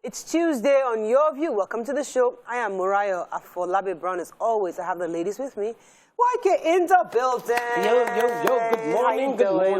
It's Tuesday on YourView. Welcome to the show. I am Murayo Afolabi Brown. As always, I have the ladies with me. YK in the building. Yo. Good morning, good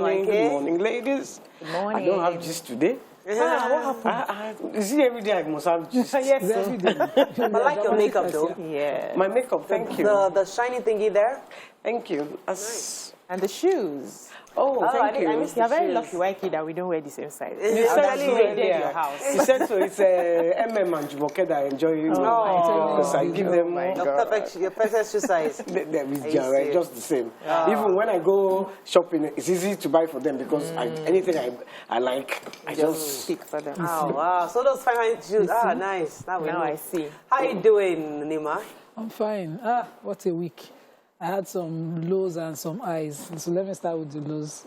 morning, ladies. Good morning. I don't have gist today. What happened? Is it every day I must have gist? Yes, every day. I like your makeup, though. Yeah. My makeup, thank you. The shiny thingy there. Thank you. Nice. And the shoes. Oh, thank you. You're very lucky, YK, that we don't wear the same size. You I've raided your house. You said so. It's MM and Jumoke that I enjoy because I give them your perfect shoe size. They're just the same. Even when I go shopping, it's easy to buy for them because anything I like, I just pick for them. Oh, wow. So those fine shoes. Ah, nice. Now I see. How you doing, Nima? I'm fine. What a week. I had some lows and some highs. So let me start with the lows.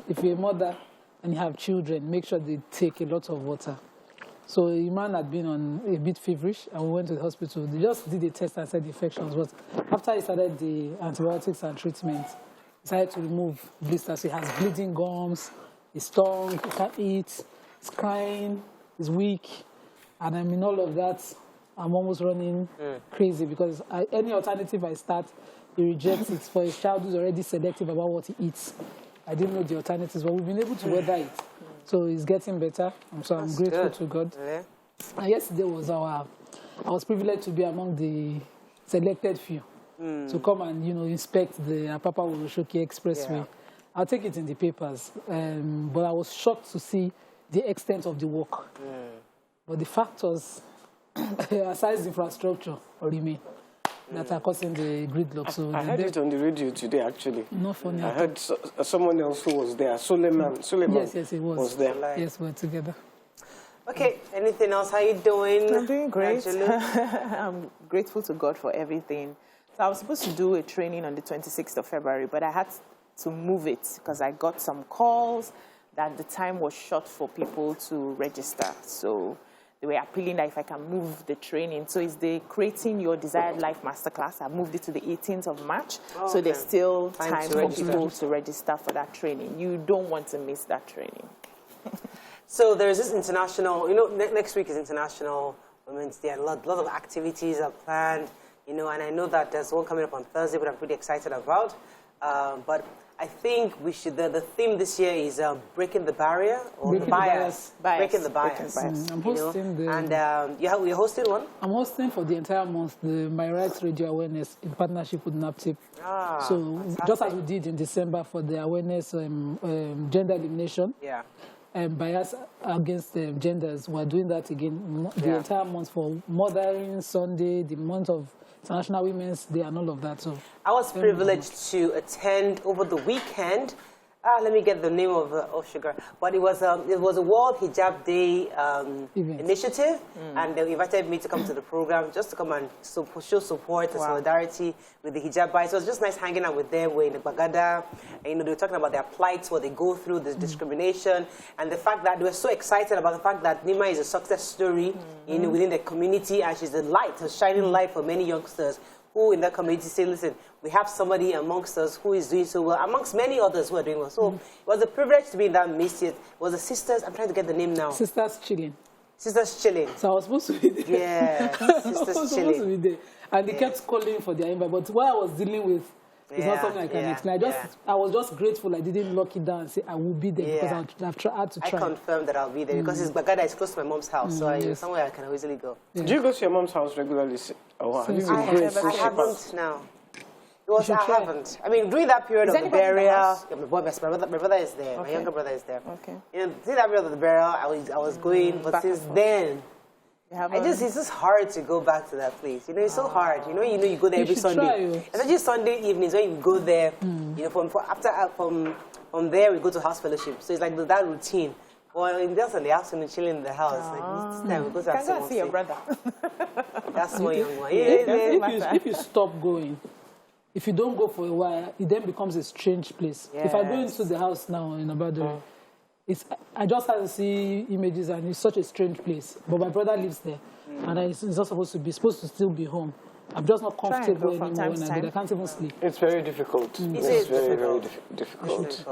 If you're a mother and you have children, make sure they take a lot of water. So a man had been on a bit feverish and we went to the hospital. They just did a test and said infections. But after he started the antibiotics and treatment, he decided to remove blisters. So he has bleeding gums, his tongue, he can't eat, he's crying, he's weak. And I mean, all of that, I'm almost running crazy because any alternative I start, he rejects it. For a child who's already selective about what he eats, I didn't know the alternatives, but we've been able to weather it. So he's getting better, and so I'm grateful to God. Yeah. And yesterday was I was privileged to be among the selected few to come and, inspect the Apapa Woloshoki Expressway. Yeah. I'll take it in the papers, but I was shocked to see the extent of the work. But the factors, aside infrastructure, remain. That are causing the gridlock. So I heard it on the radio today, actually. Not funny. I heard someone else who was there. Suleiman yes, he was there. Yes, we're together. Okay, anything else? How you doing? I'm doing great. I'm grateful to God for everything. So I was supposed to do a training on the 26th of February, but I had to move it because I got some calls that the time was short for people to register. So they were appealing that if I can move the training. So it's the Creating Your Desired Life Masterclass. I moved it to the 18th of March. So there's still time for people to register for that training. You don't want to miss that training. So there's this international, next week is International Women's Day. A lot of activities are planned, and I know that there's one coming up on Thursday, but I'm pretty excited about. But I think we should, the theme this year is breaking the barrier or the bias. Breaking the bias. I'm hosting And you're hosting one? I'm hosting for the entire month the My Rights Radio Awareness in partnership with NAPTIP. So fantastic. Just as we did in December for the awareness gender elimination. Yeah. Bias against genders, we're doing that again the entire month for Mothering Sunday, the month of International Women's Day and all of that. So I was privileged to attend over the weekend. Let me get the name of sugar. But it was a World Hijab Day initiative, and they invited me to come to the program just to come and show support and solidarity with the hijab bias. So it was just nice hanging out with them. We're in the Bagada, and they were talking about their plights, what they go through, the discrimination, and the fact that they were so excited about the fact that Nima is a success story, within the community, and she's a light, a shining light for many youngsters who in that community say, listen, we have somebody amongst us who is doing so well, amongst many others who are doing well. So it was a privilege to be in that midst. It was the sisters, I'm trying to get the name now. Sisters Chilling. Sisters Chilling. So I was supposed to be there. Yeah, Sisters Chilling. To be there. And they kept calling for their invite. But what I was dealing with, it's not something I can explain. I was just grateful I didn't lock it down and say I will be there because I've had to try. I confirmed that I'll be there because Bagada is close to my mom's house, so it's somewhere I can easily go. Yeah. Do you go to your mom's house regularly? I haven't now. I haven't. I mean, during that period of the burial, my brother is there. My younger brother is there. Okay. During that period of the burial, I was going, but since then, it's just hard to go back to that place. It's so hard. You go there every Sunday. Especially Sunday evenings when you go there. From there we go to house fellowship. So it's like that routine. Or in just in the afternoon chilling in the house. Like this time we go to can go see your brother. That's one young one. If you stop going, if you don't go for a while, it then becomes a strange place. If I go into the house now in Abadori, I just have to see images and it's such a strange place. But my brother lives there, and he's not supposed to still be home. I'm just not comfortable anymore when I go. I can't even sleep. It's very difficult. It's very, very difficult.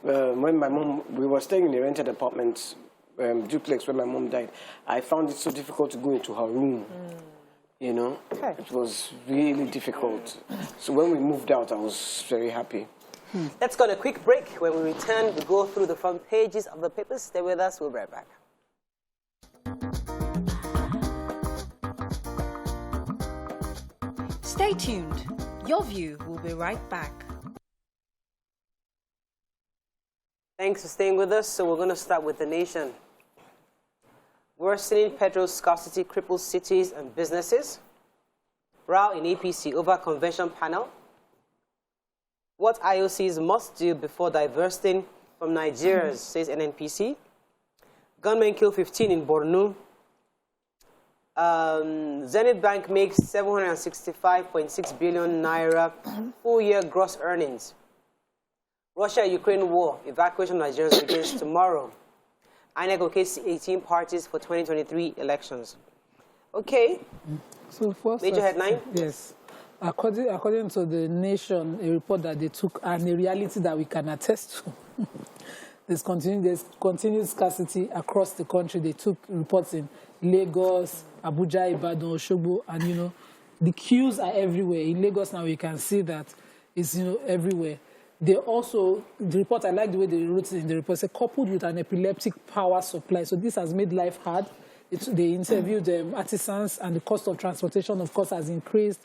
When my mom, we were staying in a rented apartment duplex when my mom died, I found it so difficult to go into her room. You know, it was really difficult. So when we moved out, I was very happy. Let's go on a quick break. When we return, we go through the front pages of the papers. Stay with us. We'll be right back. Stay tuned. Your View will be right back. Thanks for staying with us. So we're going to start with the nation. Worsening petrol scarcity cripples cities and businesses. Row in APC over convention panel. What IOCs must do before divesting from Nigerians, says NNPC. Gunmen kill 15 in Borno. Zenith Bank makes 765.6 billion naira full-year gross earnings. Russia-Ukraine war, evacuation of Nigerians begins tomorrow. INEC locates 18 parties for 2023 elections. Okay. So first, major headline? Yes. According to the Nation, a report that they took, and a reality that we can attest to, there's continued scarcity across the country. They took reports in Lagos, Abuja, Ibadan, Osogbo, and, you know, the queues are everywhere. In Lagos now, you can see that it's, you know, everywhere. They also, the report, I like the way they wrote it in the report, said coupled with an epileptic power supply. So this has made life hard. They interviewed artisans, and the cost of transportation, of course, has increased,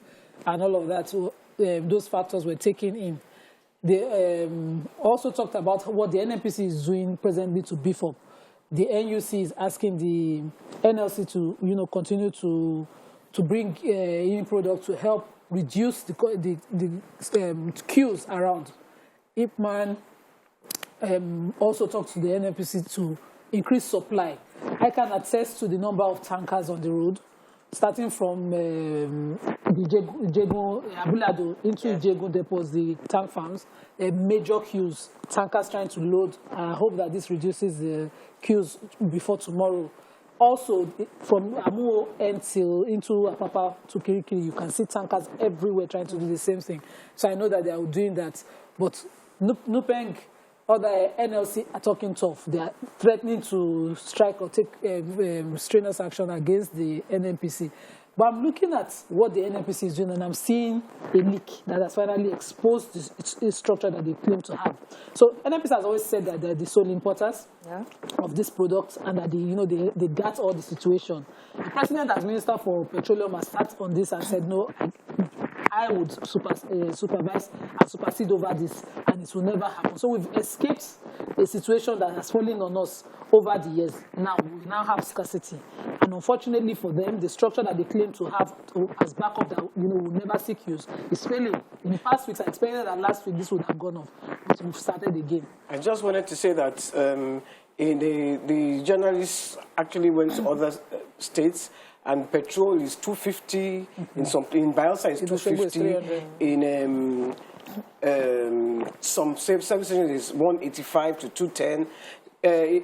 and all of that. So those factors were taken in. They also talked about what the NNPC is doing presently to beef up. The NUC is asking the NLC to, you know, continue to bring in products to help reduce the queues around. Ipman also talked to the NNPC to increase supply. I can attest to the number of tankers on the road, starting from the Abulado into Ijegu depots, the tank farms, major queues, tankers trying to load. I hope that this reduces the queues before tomorrow. Also, from Amuo until into Apapa to Kirikiri, you can see tankers everywhere trying to do the same thing. So I know that they are doing that. But Nupeng, other NLC are talking tough. They are threatening to strike or take strenuous action against the NNPC. But I'm looking at what the NNPC is doing, and I'm seeing a leak that has finally exposed this structure that they claim to have. So NNPC has always said that they're the sole importers of this product, and that they got all the situation. The president, as Minister for Petroleum, has sat on this and said, no, I would supervise and supersede over this, and it will never happen. So we've escaped a situation that has fallen on us over the years. Now, we now have scarcity. And unfortunately for them, the structure that they claim to have as backup that will never seek use is failing. In the past weeks, I expected that last week this would have gone off, but we've started again. I just wanted to say that the journalists actually went to other states, and petrol is 250 in Bayelsa is 250 in some service stations is 185 to 210.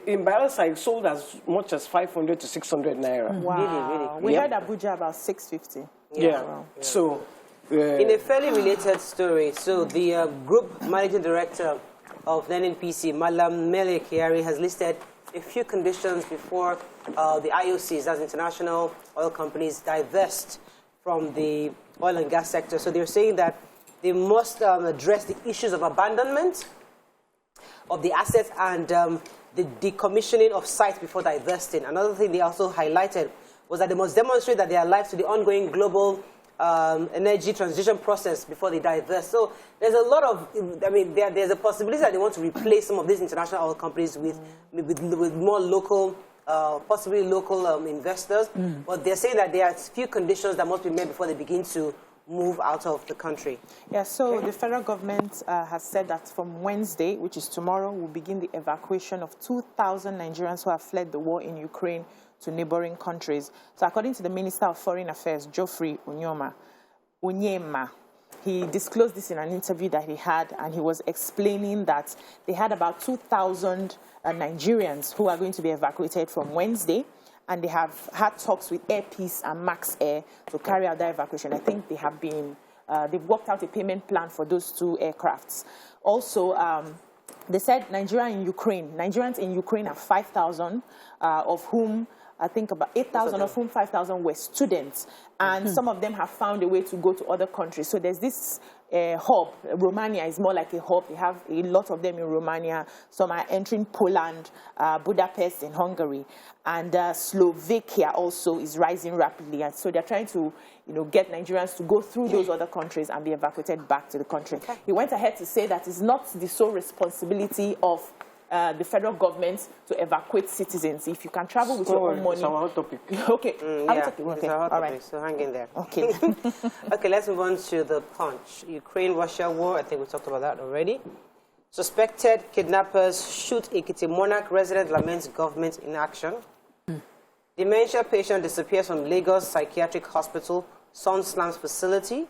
In Bayelsa, it sold as much as 500 to 600 naira. Wow. Really. We heard Abuja about 650. Yeah. Wow. So, in a fairly related story, so the group managing director of the NNPC, Malam Mele Kiari, has listed a few conditions before the IOCs, as international oil companies, divest from the oil and gas sector. So they're saying that they must address the issues of abandonment of the assets and the decommissioning of sites before divesting. Another thing they also highlighted was that they must demonstrate that they are alive to the ongoing global energy transition process before they divest. So there's a lot of, there's a possibility that they want to replace some of these international oil companies with more local, possibly local investors. But they're saying that there are a few conditions that must be met before they begin to move out of the country. Yeah, so the federal government has said that from Wednesday, which is tomorrow, will begin the evacuation of 2,000 Nigerians who have fled the war in Ukraine to neighboring countries. So according to the Minister of Foreign Affairs, Geoffrey Onyema, he disclosed this in an interview that he had, and he was explaining that they had about 2,000 Nigerians who are going to be evacuated from Wednesday, and they have had talks with Air Peace and Max Air to carry out that evacuation. I think they have been, they've worked out a payment plan for those two aircrafts. Also, they said Nigerians in Ukraine are 5,000, of whom I think about 8,000 of whom 5,000 were students. And some of them have found a way to go to other countries. So there's this hub. Romania is more like a hub. They have a lot of them in Romania. Some are entering Poland, Budapest in Hungary. And Slovakia also is rising rapidly. And so they're trying to get Nigerians to go through those other countries and be evacuated back to the country. Okay. He went ahead to say that it's not the sole responsibility of the federal government to evacuate citizens. If you can travel with your own money. It's our topic. Okay. Yeah, okay. It's our topic, right. So hang in there. Okay. Okay, let's move on to the Punch. Ukraine-Russia war, I think we talked about that already. Suspected kidnappers shoot Ekiti monarch resident, laments government inaction. Dementia patient disappears from Lagos Psychiatric Hospital, Sun Slams facility.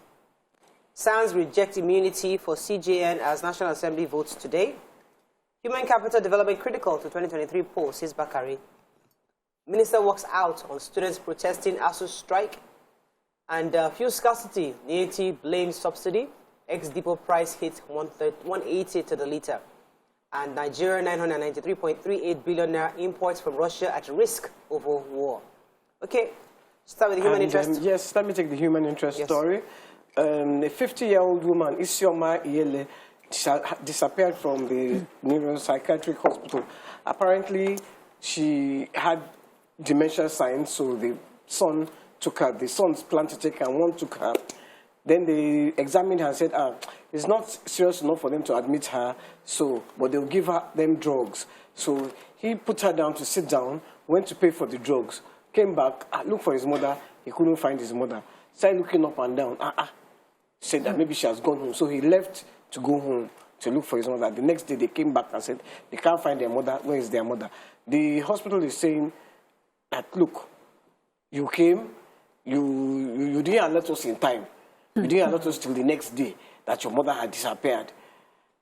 SANS reject immunity for CJN as National Assembly votes today. Human capital development critical to 2023 poll, says Bakari. Minister walks out on students protesting ASU strike. And fuel scarcity, Unity blames subsidy. Ex-depot price hit 180 to the litre. And Nigeria 993.38 billion naira imports from Russia at risk over war. Okay, start with the human interest. Yes, let me take the human interest story. A 50-year-old woman, Isioma Iyele, disappeared from the neuropsychiatric hospital. Apparently, she had dementia signs, so the son took her. The son's planned to take her, and one took her. Then they examined her and said, it's not serious enough for them to admit her, but they'll give them drugs. So he put her down to sit down, went to pay for the drugs, came back, looked for his mother. He couldn't find his mother. Started looking up and down. Said that maybe she has gone home. So he left to go home to look for his mother. The next day they came back and said they can't find their mother. Where is their mother? The hospital is saying that, look, you came, you didn't alert us in time. You didn't alert us till the next day that your mother had disappeared.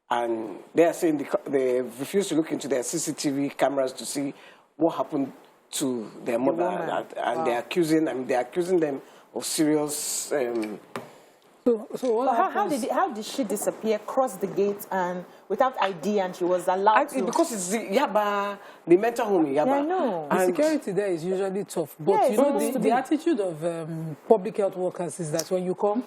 And they are saying they refused to look into their CCTV cameras to see what happened to their mother. And they're accusing them of serious... So how did she disappear, cross the gate, and without ID, and she was allowed to? Because it's the Yaba, the mental home in Yaba. Yeah, I know. The security there is usually tough. But you know, the attitude of public health workers is that when you come,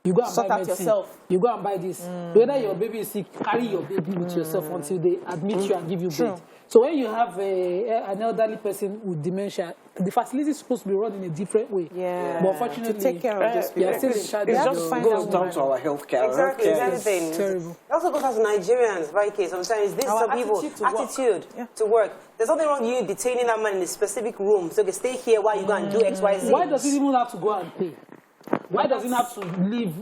you go and sort buy out medicine. yourself. You go and buy this. Whether your baby is sick, carry your baby with yourself until they admit you and give you bed. So when you have an elderly person with dementia, the facility is supposed to be run in a different way. Yeah. But unfortunately, to take care of those people. Still in charge. It just goes down to our healthcare. Exactly, everything. It's terrible. It also goes as Nigerians, right? Sometimes this some people attitude to work. There's nothing wrong with you detaining that man in a specific room. So they stay here while you go and do X, Y, Z. Why does he even have to go and pay? Why does he have to leave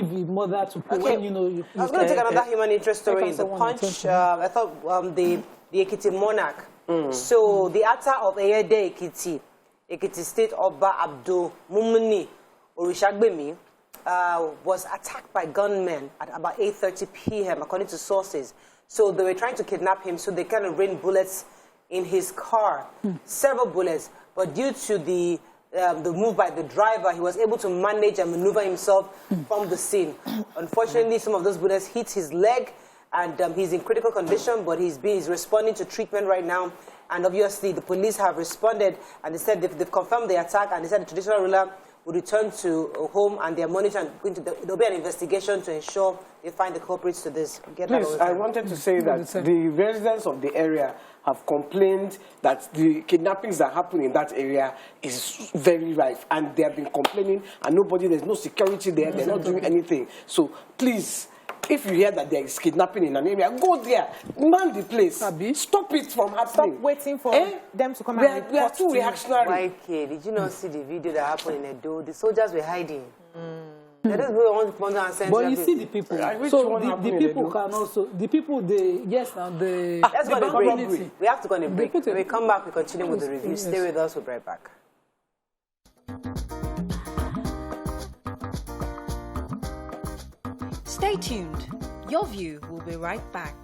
his mother to pay when you know you... I was going to take another human interest story in the Punch. I thought the Ekiti monarch. So the actor of Eyede Ekiti State Oba Abdul Mumuni Orishagbemi was attacked by gunmen at about 8:30 p.m. according to sources. So they were trying to kidnap him, so they kind of rained bullets in his car, several bullets. But due to the move by the driver, he was able to manage and maneuver himself from the scene. Unfortunately, some of those bullets hit his leg, and he's in critical condition, but he's responding to treatment right now. And obviously, the police have responded, and they said they've confirmed the attack, and they said the traditional ruler will return to home, and they're monitoring. There'll be an investigation to ensure they find the culprits to this. Please, I wanted to say that the residents of the area have complained that the kidnappings that happen in that area is very rife, and they have been complaining, and there's no security there, they're not doing anything. So please, if you hear that there is kidnapping in an area, go there, man the place, stop it from happening. Stop waiting for them to come and report. We are too reactionary. YK, did you not see the video that happened in Edo? The soldiers were hiding. They don't go on and send. But you see the people. So the people can also, the people, let's go on a break. We have to go on a break. When we come back, we continue with the review. Yes. Stay with us, we'll be right back. Stay tuned. Your View will be right back.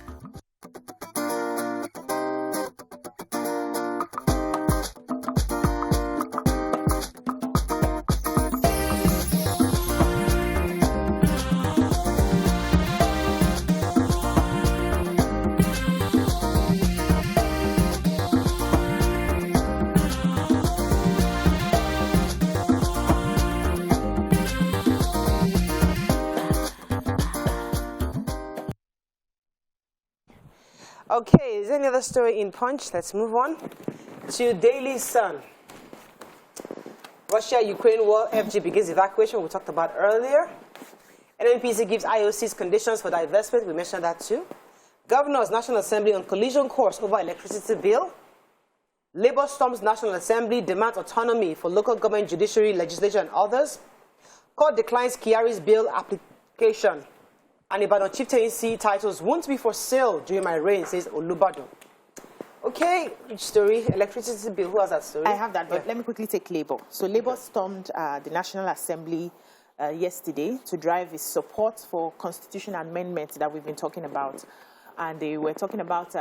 Okay, is there any other story in Punch? Let's move on to Daily Sun. Russia-Ukraine war, FG begins evacuation, we talked about earlier. NNPC gives IOC's conditions for divestment, we mentioned that too. Governor's National Assembly on collision course over electricity bill. Labour storms National Assembly, demands autonomy for local government, judiciary, legislature and others. Court declines Kyari's bill application. And Ibadan chieftaincy titles won't be for sale during my reign, says Olubado. Okay, which story? Electricity bill, who has that story? I have that, but let me quickly take Labour. So Labour stormed the National Assembly yesterday to drive its support for constitutional amendments that we've been talking about. And they were talking about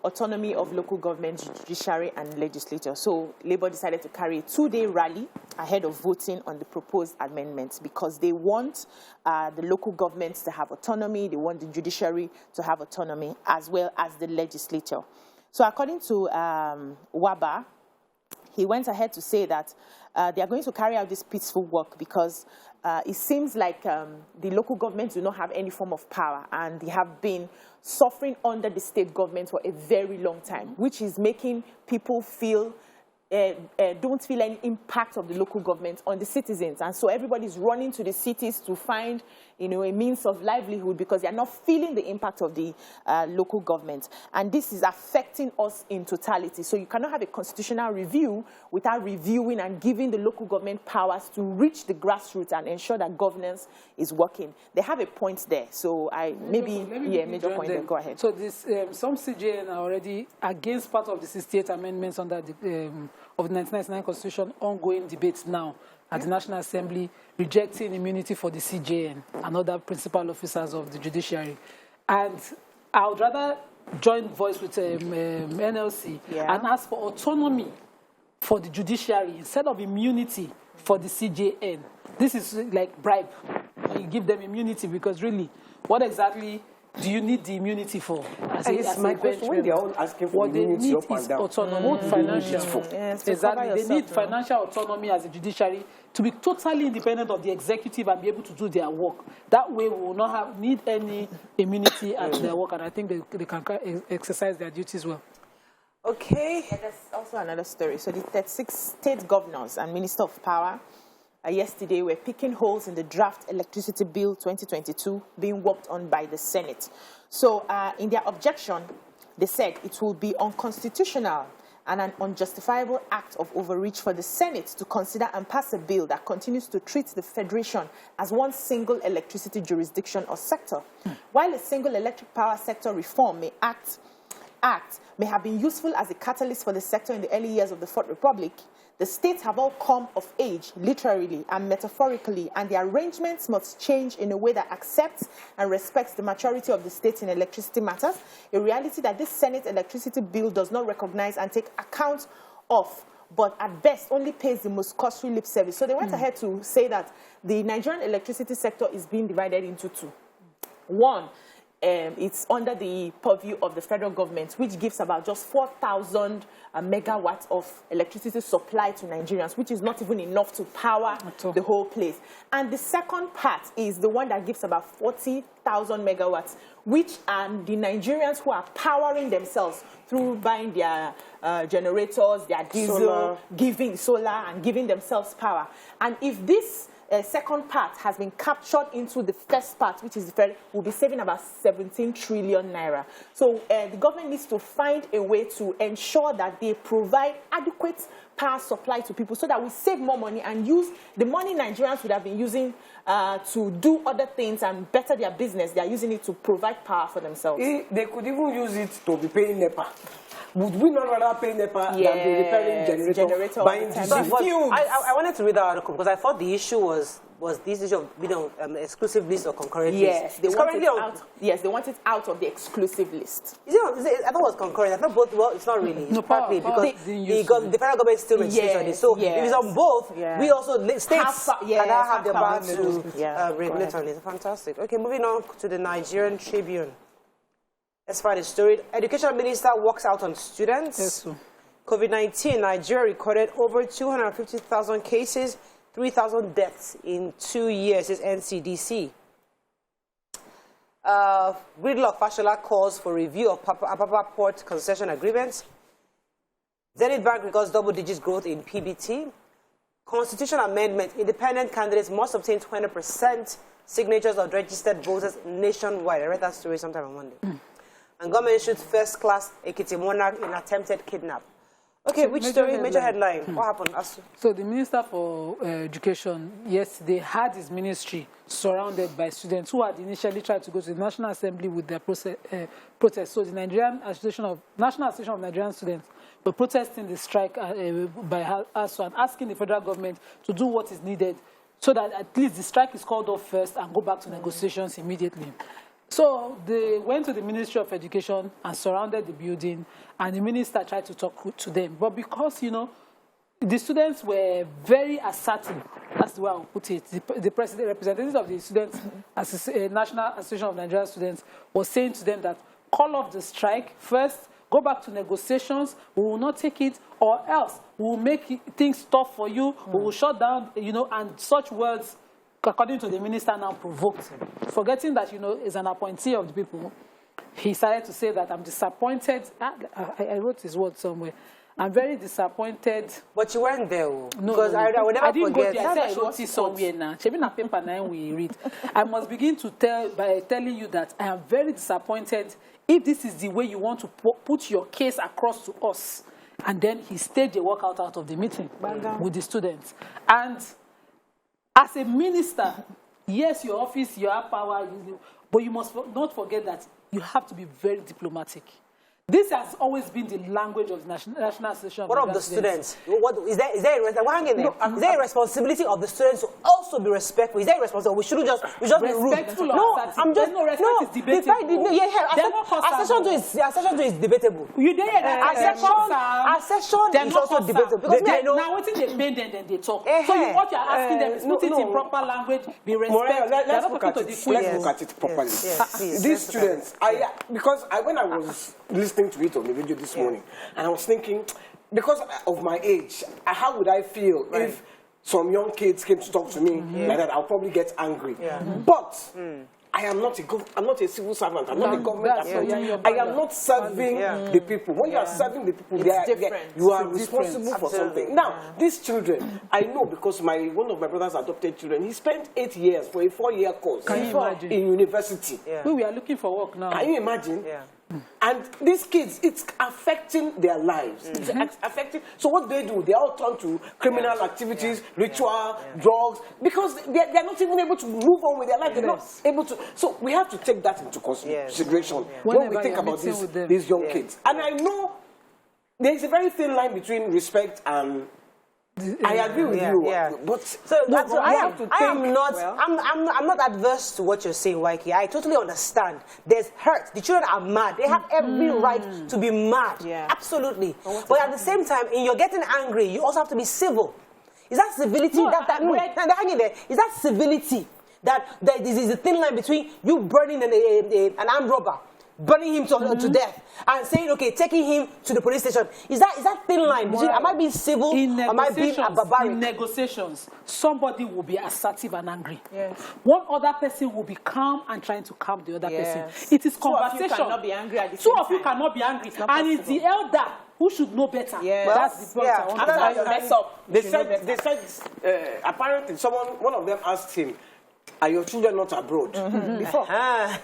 autonomy of local government, judiciary and legislature. So Labour decided to carry a 2-day rally ahead of voting on the proposed amendments because they want the local governments to have autonomy, they want the judiciary to have autonomy, as well as the legislature. So according to Waba, he went ahead to say that they are going to carry out this peaceful work because it seems like the local governments do not have any form of power and they have been suffering under the state government for a very long time, which is making people feel don't feel any impact of the local government on the citizens. And so everybody's running to the cities to find, a means of livelihood because they're not feeling the impact of the local government. And this is affecting us in totality. So you cannot have a constitutional review without reviewing and giving the local government powers to reach the grassroots and ensure that governance is working. They have a point there. So major point there. Go ahead. So this, some CJN are already against part of the 68 amendments under the of the 1999 Constitution, ongoing debates now at the National Assembly, rejecting immunity for the CJN and other principal officers of the judiciary. And I would rather join voice with NLC and ask for autonomy for the judiciary instead of immunity for the CJN. This is like bribe. You give them immunity because really, what exactly do you need the immunity for? My question, when they are all asking for what they immunity need up and is down, autonomy, financial. Exactly. They need financial autonomy as a judiciary to be totally independent of the executive and be able to do their work. That way, we will not need any immunity at their work, and I think they can exercise their duties well. Okay. Yeah, there's also another story. So the 36 state governors and Minister of Power yesterday were picking holes in the draft electricity bill 2022 being worked on by the Senate. So in their objection, they said it will be unconstitutional and an unjustifiable act of overreach for the Senate to consider and pass a bill that continues to treat the Federation as one single electricity jurisdiction or sector. While a single electric power sector reform may may have been useful as a catalyst for the sector in the early years of the Fourth Republic, the states have all come of age, literally and metaphorically, and the arrangements must change in a way that accepts and respects the maturity of the states in electricity matters, a reality that this Senate electricity bill does not recognize and take account of, but at best only pays the most costly lip service. So they went ahead to say that the Nigerian electricity sector is being divided into two. One, it's under the purview of the federal government, which gives about just 4,000 megawatts of electricity supply to Nigerians, which is not even enough to power the whole place. And the second part is the one that gives about 40,000 megawatts, which are the Nigerians who are powering themselves through buying their generators, their diesel, giving solar and giving themselves power. And if this second part has been captured into the first part, which is the federal, will be saving about 17 trillion naira. So the government needs to find a way to ensure that they provide adequate power supply to people so that we save more money and use the money Nigerians would have been using to do other things and better their business. They are using it to provide power for themselves. They could even use it to be paying NEPA. Would we not rather pay NEPA than be repairing generator buying diesel? I wanted to read that article because I thought the issue was this issue of being on exclusive list or concurrent list. They want it out. Yes, they want it out of the exclusive list. I thought it was concurrent. I thought both. Well, it's not really. No, partly because the federal government still insists on it. So if it's on both, we also states can have the power to regulate on it. Fantastic. Okay, moving on to the Nigerian Tribune. As far as the story, Education Minister walks out on students. Yes, COVID-19, Nigeria recorded over 250,000 cases, 3,000 deaths in 2 years, is NCDC. Gridlock Fashola calls for review of Apapa Port concession agreements. Zenith Bank records double-digit growth in PBT. Constitution amendment. Independent candidates must obtain 20% signatures of registered voters nationwide. I read that story sometime on Monday. And government shoots first-class Ekiti monarch in attempted kidnap. Okay, so which story? Major headline. What happened? So the Minister for Education yesterday had his ministry surrounded by students who had initially tried to go to the National Assembly with their protest. So the National Association of Nigerian Students were protesting the strike by ASU and asking the federal government to do what is needed so that at least the strike is called off first and go back to negotiations immediately. So they went to the Ministry of Education and surrounded the building, and the minister tried to talk to them. But because, you know, the students were very assertive, that's the way I'll put it. The representatives of the Students, National Association of Nigerian Students, was saying to them that call off the strike first, go back to negotiations, we will not take it, or else we will make things tough for you, we will shut down, you know, and such words, according to the minister, now provoked him. Forgetting that, you know, is an appointee of the people, he started to say that I'm disappointed. I wrote his words somewhere. I'm very disappointed. But you weren't there. No, because I would never didn't forget. go there. I said I wrote it somewhere now. Chebina paper 9 we read. I must begin to tell by telling you that I am very disappointed if this is the way you want to put your case across to us. And then he staged a walkout out of the meeting with the students. And as a minister, yes, your office, you have power, but you must not forget that you have to be very diplomatic. This has always been the language of the National Association of What of the students? What, is there a responsibility of the students to also be respectful? Is there a responsibility? We shouldn't just be rude. I'm just no respect is debatable. Accession to is debatable. You there? Accession is also debatable. Now what if they bend them, then they talk? So what you're asking them is put it in proper language, be respectful. Let's look at it properly. These students, because when I was listening to it on the radio this morning, and I was thinking, because of my age, how would I feel if some young kids came to talk to me like that? I'll probably get angry. But I am not a civil servant. I'm not a government servant. I am not serving the people. When you are serving the people, you are responsible for something. Now, these children, I know because one of my brother's adopted children, he spent 8 years for a 4-year course in university. We are looking for work now. Can you imagine? And these kids, it's affecting their lives. It's affecting. So what they do, they all turn to criminal activities, ritual, drugs, because they're not even able to move on with their life. They're not able to. So we have to take that into consideration when we think about these young kids. And I know there's a very thin line between respect and. I agree with you, but I'm not adverse to what you're saying, Waiki. I totally understand. There's hurt. The children are mad. They have every right to be mad. Absolutely. But at the same time, in your getting angry, you also have to be civil. Is that civility? Is that civility? That this is a thin line between you burning an armed robber, burning him to death, and saying, okay, taking him to the police station. Is that thin line between, am I being civil, or am I being a barbaric? In negotiations, somebody will be assertive and angry. One other person will be calm and trying to calm the other person. It is conversation. Two of you cannot be angry at the Two of you cannot be angry. And it's the elder who should know better. That's the point I want to mess up. They said, apparently, one of them asked him, are your children not abroad? Before.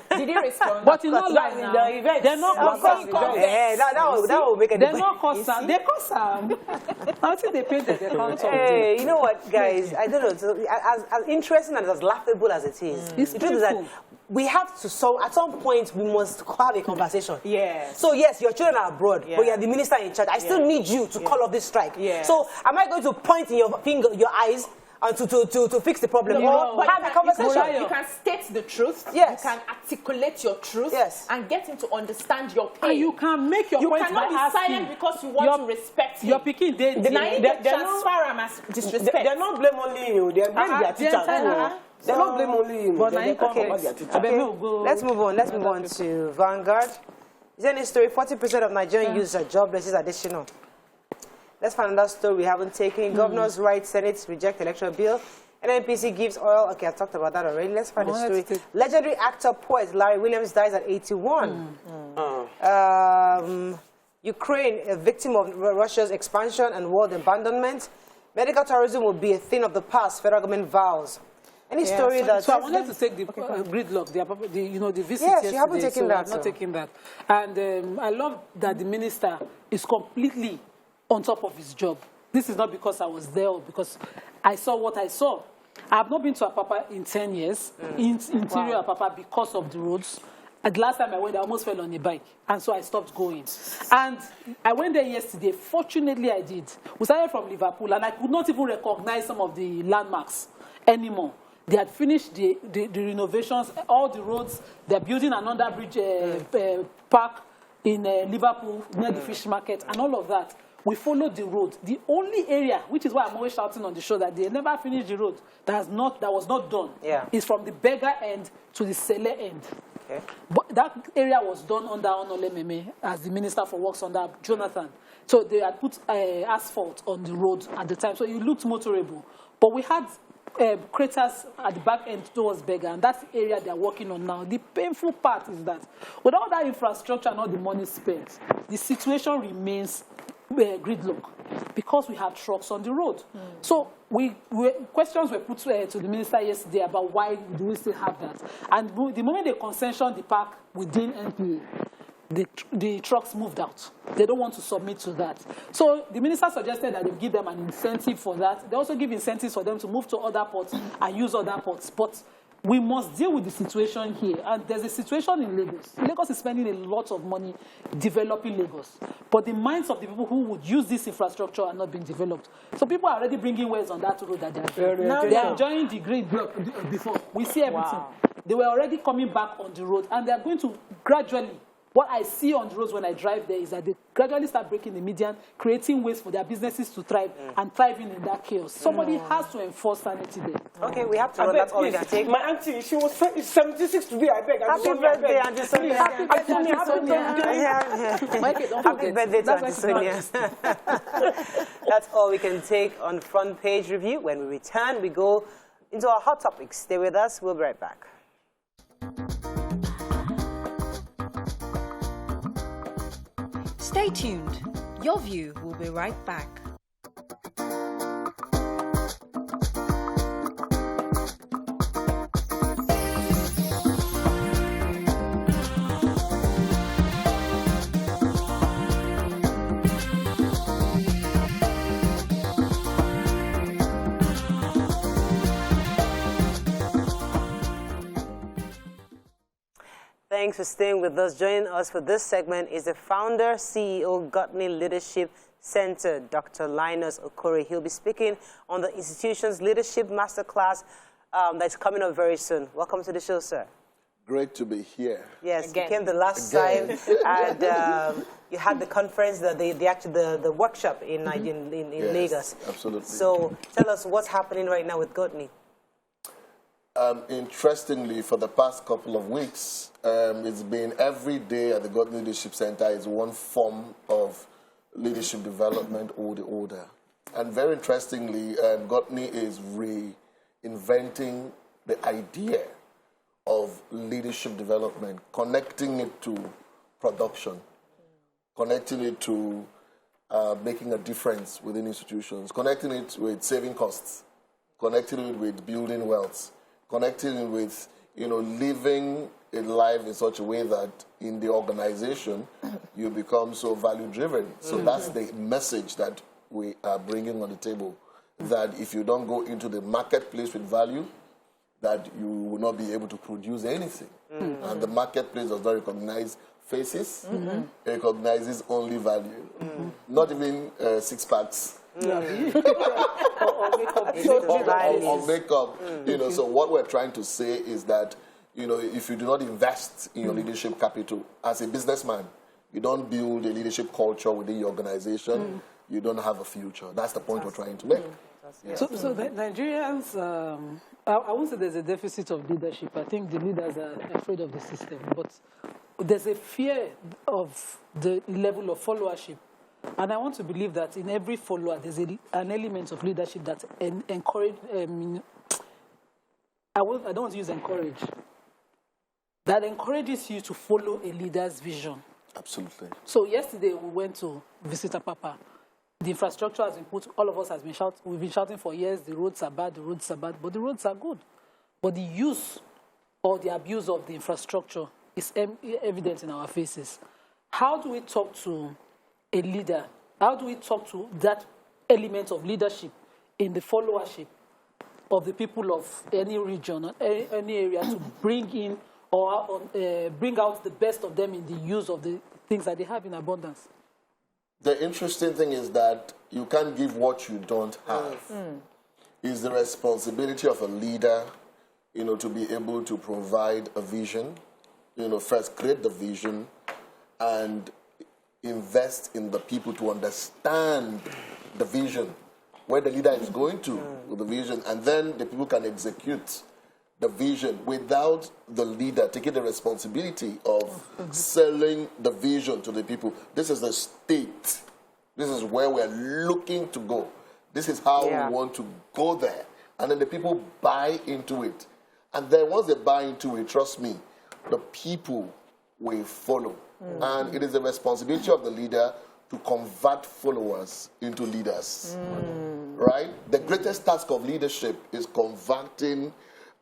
Did he respond? But in all life now, they're not that will make a difference. They're not cause they cause I think they painted their account. Hey, you know what, guys? I don't know. As interesting and as laughable as it is, the truth is that we have to at some point we must have a conversation. So yes, your children are abroad, but you're the minister in charge. I still need you to call off this strike. So am I going to point in your eyes? To fix the problem, or have a conversation. You can state the truth. You can articulate your truth. And get him to understand your pain. And you can make your point. You cannot be silent because you want to respect him. Your picking they transfer him as disrespect. They're not blame only you. They're blame their teacher. They're not blame only him. Let's move on. Let's move on to Vanguard. Is there any story? 40% of Nigerian youths are jobless. Is additional. Let's find another story we haven't taken. Governors' rights, Senate reject election bill. NNPC gives oil. Okay, I talked about that already. Let's find the story. Legendary actor, poet Larry Williams dies at 81. Ukraine, a victim of Russia's expansion and world abandonment. Medical tourism will be a thing of the past, federal government vows. Any story that... So I wanted to take the gridlock, the visit yes, you haven't taken that. I'm not taking that. And I love that the minister is completely on top of his job. This is not because I was there or because I saw what I saw. I have not been to Apapa in 10 years, interior Apapa, because of the roads. And the last time I went, I almost fell on a bike, and so I stopped going. And I went there yesterday. Fortunately, I did. We started from Liverpool, and I could not even recognize some of the landmarks anymore. They had finished the renovations, all the roads. They're building an underbridge park in Liverpool, near the fish market, and all of that. We followed the road. The only area, which is why I'm always shouting on the show that they never finished the road, that was not done, is from the beggar end to the seller end. Okay. But that area was done under Onole Meme as the Minister for Works under Jonathan. So they had put asphalt on the road at the time, so it looked motorable. But we had craters at the back end towards Beggar, and that's the area they're working on now. The painful part is that with all that infrastructure and all the money spent, the situation remains gridlock because we have trucks on the road. So questions were put to the minister yesterday about why do we still have that. And the moment they concessioned the park within NPA, the trucks moved out. They don't want to submit to that. So the minister suggested that they give them an incentive for that. They also give incentives for them to move to other ports and use other ports. But we must deal with the situation here. And there's a situation in Lagos. Lagos is spending a lot of money developing Lagos. But the minds of the people who would use this infrastructure are not being developed. So people are already bringing wares on that road that they are doing. They are enjoying the great block before. We see everything. Wow. They were already coming back on the road. And they are going to gradually... What I see on the roads when I drive there is that they gradually start breaking the median, creating ways for their businesses to thrive and thriving in that chaos. Somebody has to enforce sanity there. Okay, we have to run. That's all we can take. My auntie, she was 76 today, I beg. Happy birthday, Auntie Sonia. Happy birthday to Auntie Sonia. That's all we can take on Front Page Review. When we return, we go into our hot topics. Stay with us. We'll be right back. Stay tuned. Your View will be right back. Thanks for staying with us. Joining us for this segment is the founder, CEO, GOTV Leadership Center, Dr. Linus Okore. He'll be speaking on the institution's leadership masterclass that's coming up very soon. Welcome to the show, sir. Great to be here. Yes, you came the last time, and you had the conference, the workshop in yes, Lagos. Absolutely. So tell us what's happening right now with GOTV. Interestingly, for the past couple of weeks, it's been every day at the GOTV Leadership Center is one form of leadership development or the order. And very interestingly, GOTV is reinventing the idea of leadership development, connecting it to production, connecting it to making a difference within institutions, connecting it with saving costs, connecting it with building wealth, connecting it with, living a life in such a way that in the organization you become so value-driven. So that's the message that we are bringing on the table, that if you don't go into the marketplace with value, that you will not be able to produce anything. And the marketplace does not recognize faces, it recognizes only value. Not even six-packs. Or makeup. So what we're trying to say is that, if you do not invest in your leadership capital as a businessman, you don't build a leadership culture within your organization, you don't have a future. That's the point we're trying to make. Yeah. So the Nigerians, I won't say there's a deficit of leadership. I think the leaders are afraid of the system, but there's a fear of the level of followership. And I want to believe that in every follower, there's an element of leadership that I don't want to use encourage, that encourages you to follow a leader's vision. Absolutely. So yesterday we went to visit a Papa. The infrastructure has been put, all of us has been shouting, we've been shouting for years, the roads are bad, but the roads are good. But the use or the abuse of the infrastructure is evident in our faces. How do we talk to a leader? How do we talk to that element of leadership in the followership of the people of any region or any area to bring in or bring out the best of them in the use of the things that they have in abundance? The interesting thing is that you can't give what you don't have. It's the responsibility of a leader, to be able to provide a vision, first create the vision and invest in the people to understand the vision, where the leader is going to with the vision, and then the people can execute the vision without the leader taking the responsibility of selling the vision to the people. This is the state. This is where we're looking to go. This is how we want to go there. And then the people buy into it. And then once they buy into it, trust me, the people will follow. And it is the responsibility of the leader to convert followers into leaders. Right? The greatest task of leadership is converting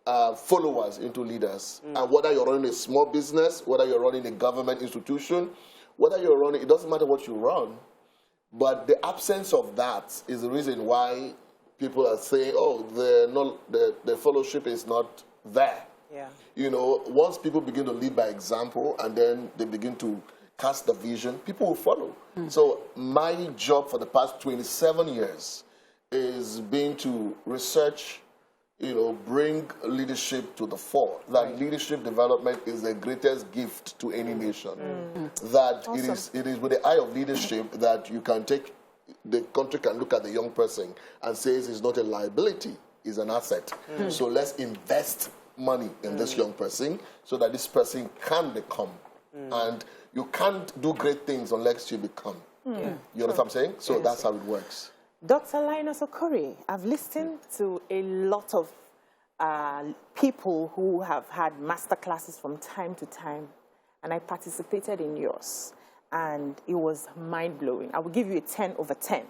followers into leaders. And whether you're running a small business, whether you're running a government institution, whether you're running, it doesn't matter what you run, but the absence of that is the reason why people are saying, oh, the fellowship is not there. Yeah. Once people begin to lead by example and then they begin to cast the vision, people will follow. So my job for the past 27 years is being to research, bring leadership to the fore. That leadership development is the greatest gift to any nation. That awesome. It is with the eye of leadership that you can take, the country can look at the young person and says it's not a liability, it's an asset. So let's invest money in this young person so that this person can become. And you can't do great things unless you become. You know what I'm saying? So that's how it works. Dr. Linus Okori, I've listened to a lot of people who have had masterclasses from time to time, and I participated in yours, and it was mind-blowing. I will give you a 10 over 10.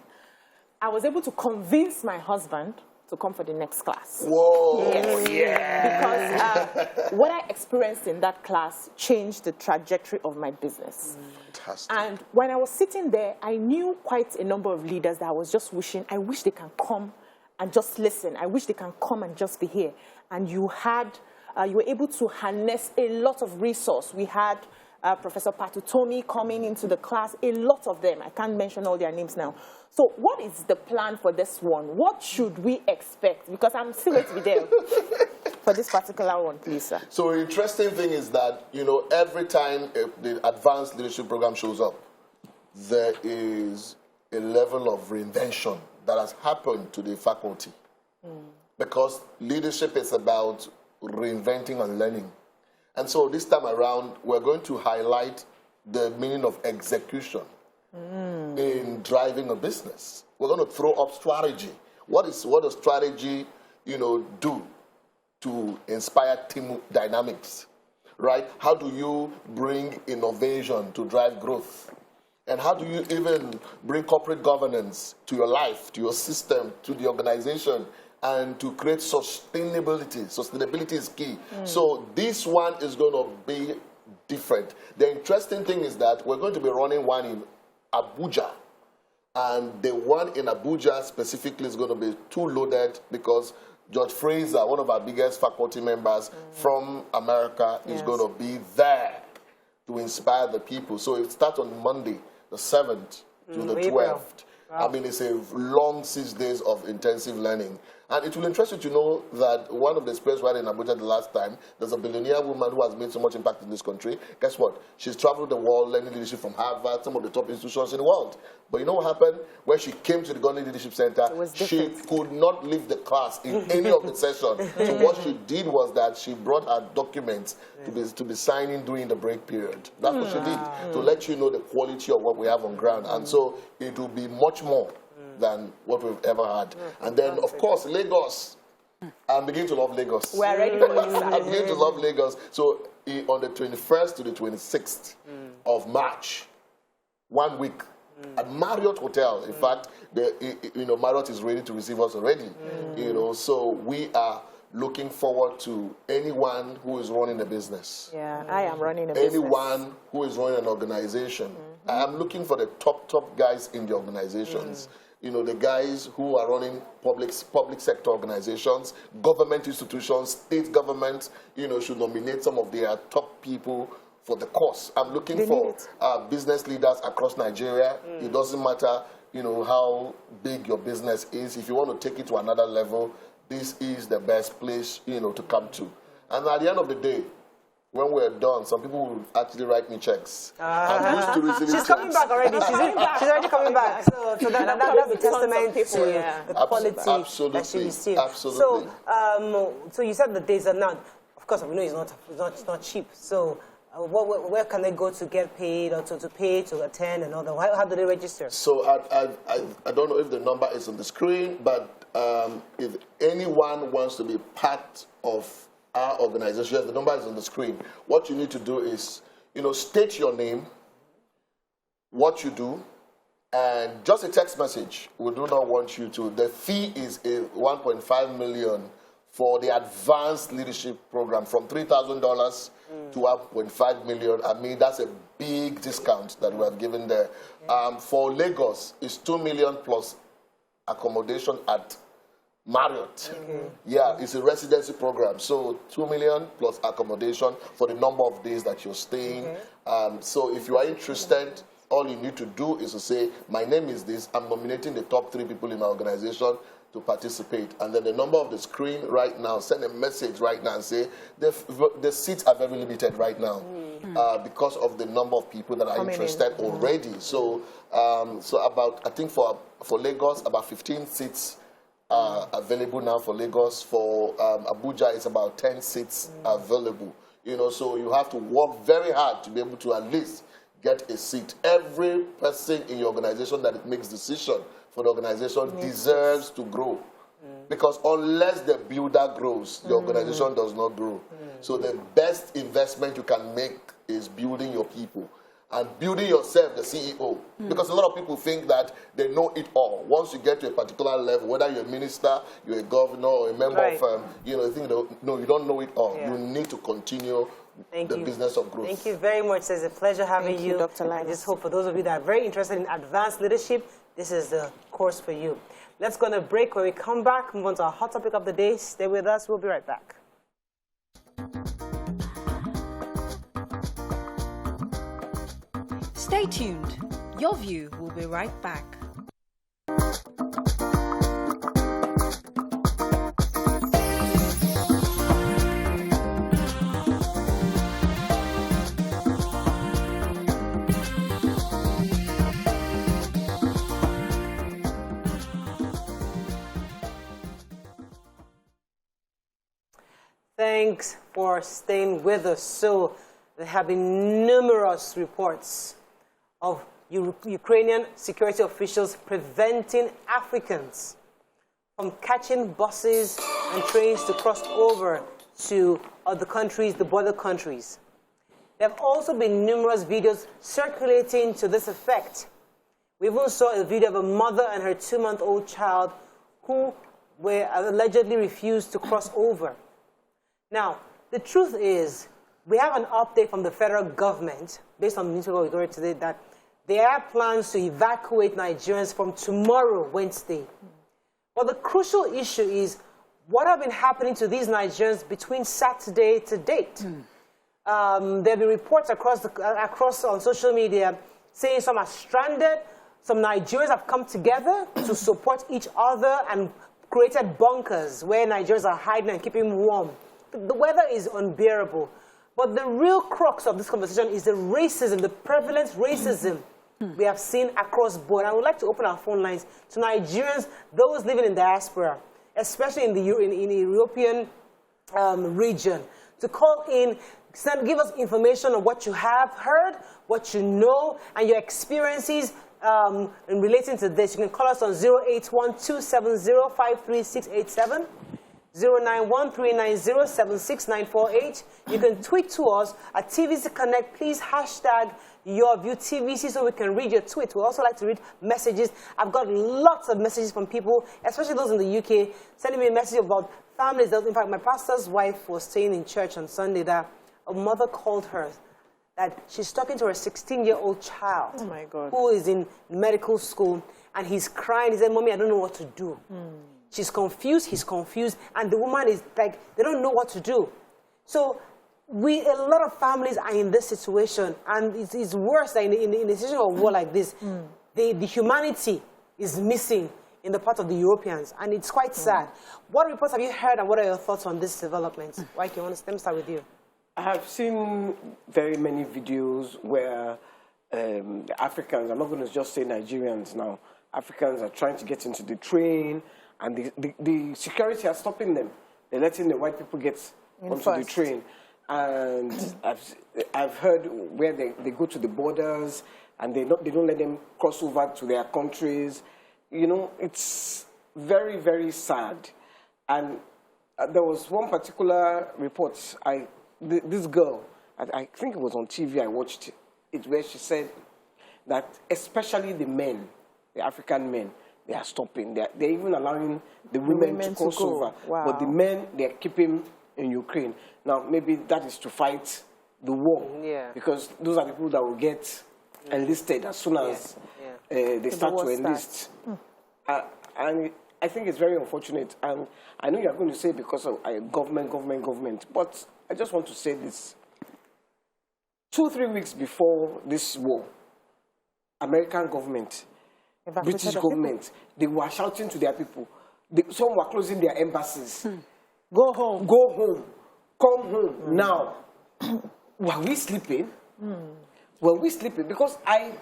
I was able to convince my husband to come for the next class. Whoa! Yes. Yeah. Because what I experienced in that class changed the trajectory of my business. Fantastic. And when I was sitting there, I knew quite a number of leaders that I was just wishing, I wish they can come and just listen. I wish they can come and just be here. And you were able to harness a lot of resource. We had Professor Patutomi coming into the class, a lot of them. I can't mention all their names now. So what is the plan for this one? What should we expect? Because I'm still going to be there for this particular one, please, sir. So the interesting thing is that, every time the advanced leadership program shows up, there is a level of reinvention that has happened to the faculty. Because leadership is about reinventing and learning. And so this time around, we're going to highlight the meaning of execution in driving a business. We're going to throw up strategy. What does strategy, do to inspire team dynamics, right? How do you bring innovation to drive growth? And how do you even bring corporate governance to your life, to your system, to the organization, and to create sustainability? Sustainability is key. So this one is going to be different. The interesting thing is that we're going to be running one in Abuja. And the one in Abuja specifically is going to be too loaded because George Fraser, one of our biggest faculty members from America, is going to be there to inspire the people. So it starts on Monday, the 7th to the 12th. Wow. I mean, it's a long 6 days of intensive learning. And it will interest you to know that one of the speakers right in Abuja the last time, there's a billionaire woman who has made so much impact in this country. Guess what? She's traveled the world learning leadership from Harvard, some of the top institutions in the world. But you know what happened? When she came to the Government Leadership Center, she could not leave the class in any of the sessions. So what she did was that she brought her documents to be signing during the break period. That's what she did, to let you know the quality of what we have on ground. And so it will be much more than what we've ever had. And then, of course, Lagos. I'm beginning to love Lagos. We're ready for you. I'm beginning to love Lagos. So on the 21st to the 26th of March, 1 week, at Marriott Hotel. In fact, Marriott is ready to receive us already. So we are looking forward to anyone who is running a business. Yeah, I am running a business. Anyone who is running an organization. I'm looking for the top guys in the organizations. The guys who are running public sector organizations, government institutions, state governments, should nominate some of their top people for the course. I'm looking for business leaders across Nigeria. It doesn't matter, how big your business is. If you want to take it to another level, this is the best place, to come to. And at the end of the day, when we're done, some people will actually write me checks. I'm used to receiving checks. She's coming back already. She's already coming back. So that's a testament to the quality that she received. Absolutely. So you said the days are not, of course, we know it's not cheap. So where can they go to get paid or to pay to attend and all that? How do they register? So I don't know if the number is on the screen, but if anyone wants to be part of our organization, yes, the number is on the screen. What you need to do is, state your name, what you do, and just a text message. We do not want you to. The fee is 1.5 million for the advanced leadership program, from $3,000 to 1.5 million. I mean, that's a big discount that we have given there. For Lagos, it's 2 million plus accommodation at Marriott. Yeah, it's a residency program. So 2 million plus accommodation for the number of days that you're staying. So if you are interested, all you need to do is to say, my name is this, I'm nominating the top 3 people in my organization to participate. And then the number of the screen right now, send a message right now and say, the seats are very limited right now because of the number of people that are interested already. So, about, I think for Lagos, about 15 seats available now for Lagos. For Abuja, it's about 10 seats available. So you have to work very hard to be able to at least get a seat. Every person in your organization that makes decision for the organization deserves to grow. Because unless the builder grows, the organization does not grow. So the best investment you can make is building your people. And building yourself, the CEO. Because a lot of people think that they know it all. Once you get to a particular level, whether you're a minister, you're a governor, or a member of, you think, no, you don't know it all. You need to continue the business of growth. Thank you very much. It's a pleasure having you. Dr. I just hope for those of you that are very interested in advanced leadership, this is the course for you. Let's go on a break. When we come back, move on to our hot topic of the day. Stay with us. We'll be right back. Stay tuned. Your View will be right back. Thanks for staying with us. So there have been numerous reports of Ukrainian security officials preventing Africans from catching buses and trains to cross over to other countries, the border countries. There have also been numerous videos circulating to this effect. We even saw a video of a mother and her 2-month-old child who were allegedly refused to cross over. Now, the truth is, we have an update from the federal government, based on the newspaper we got today, that there are plans to evacuate Nigerians from tomorrow, Wednesday. But the crucial issue is, what have been happening to these Nigerians between Saturday to date? There have been reports across on social media saying some are stranded, some Nigerians have come together to support each other and created bunkers where Nigerians are hiding and keeping warm. The weather is unbearable. But the real crux of this conversation is the racism, the prevalent racism we have seen across board. I would like to open our phone lines to Nigerians, those living in diaspora, especially in the European region, to call in, give us information on what you have heard, what you know, and your experiences in relating to this. You can call us on 081-270-53687. 09139076948. You can tweet to us at TVC Connect. Please hashtag YourView TVC so we can read your tweet. We also like to read messages. I've got lots of messages from people, especially those in the UK, sending me a message about families. In fact, my pastor's wife was staying in church on Sunday that a mother called her that she's talking to her 16-year-old child who is in medical school, and he's crying. He said, "Mommy, I don't know what to do." She's confused, he's confused, and the woman is like, they don't know what to do. So a lot of families are in this situation, and it's worse than in a situation of war like this. The humanity is missing in the part of the Europeans, and it's quite sad. What reports have you heard, and what are your thoughts on this development? Waike, let me start with you. I have seen very many videos where Africans, I'm not going to just say Nigerians now, Africans are trying to get into the train, and the security are stopping them. They're letting the white people get onto the train. And I've heard where they go to the borders, and they don't let them cross over to their countries. You know, it's very, very sad. And there was one particular report, this girl, I think it was on TV, I watched it, where she said that especially the men, the African men, they are stopping. They're even allowing the women to cross over. Wow. But the men, they're keeping in Ukraine. Now, maybe that is to fight the war. Yeah. Because those are the people that will get enlisted as soon as they start to enlist. And I think it's very unfortunate. And I know you're going to say because of government, but I just want to say this. 2-3 weeks before this war, American government, British government, they were shouting to their people. Some were closing their embassies. Go home. Go home. Come home now. Were we sleeping? Were we sleeping? Because I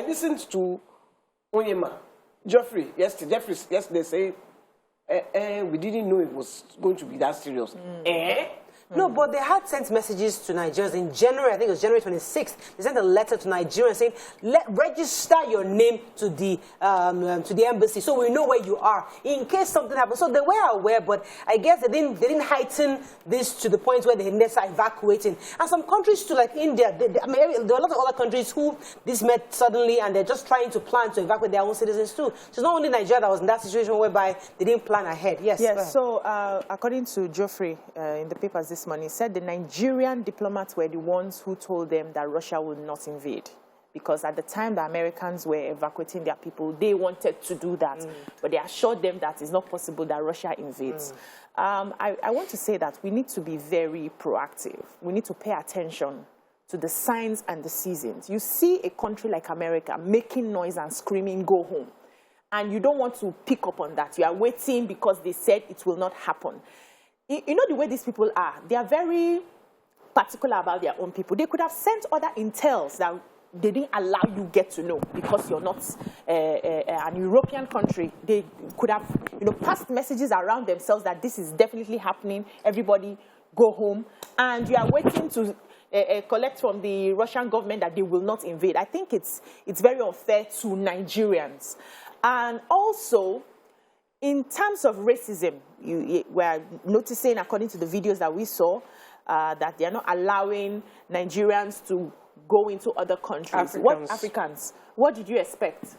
listened to Onyema, Geoffrey yesterday saying, we didn't know it was going to be that serious. No, but they had sent messages to Nigerians in January. I think it was January 26th. They sent a letter to Nigerians saying, register your name to the embassy so we know where you are in case something happens. So they were aware, but I guess they didn't heighten this to the point where they start evacuating. And some countries too, like India, there are a lot of other countries who this met suddenly, and they're just trying to plan to evacuate their own citizens too. So it's not only Nigeria that was in that situation whereby they didn't plan ahead. Yes. Yes. So according to Geoffrey in the papers this morning, said the Nigerian diplomats were the ones who told them that Russia would not invade. Because at the time the Americans were evacuating their people, they wanted to do that. But they assured them that it's not possible that Russia invades. I want to say that we need to be very proactive. We need to pay attention to the signs and the seasons. You see a country like America making noise and screaming, go home. And you don't want to pick up on that. You are waiting because they said it will not happen. You know the way these people are. They are very particular about their own people. They could have sent other intels that they didn't allow you get to know because you're not an European country. They could have, passed messages around themselves that this is definitely happening. Everybody go home. And you are waiting to collect from the Russian government that they will not invade. I think it's very unfair to Nigerians. And also, in terms of racism, we're noticing, according to the videos that we saw, that they are not allowing Nigerians to go into other countries. Africans. What did you expect?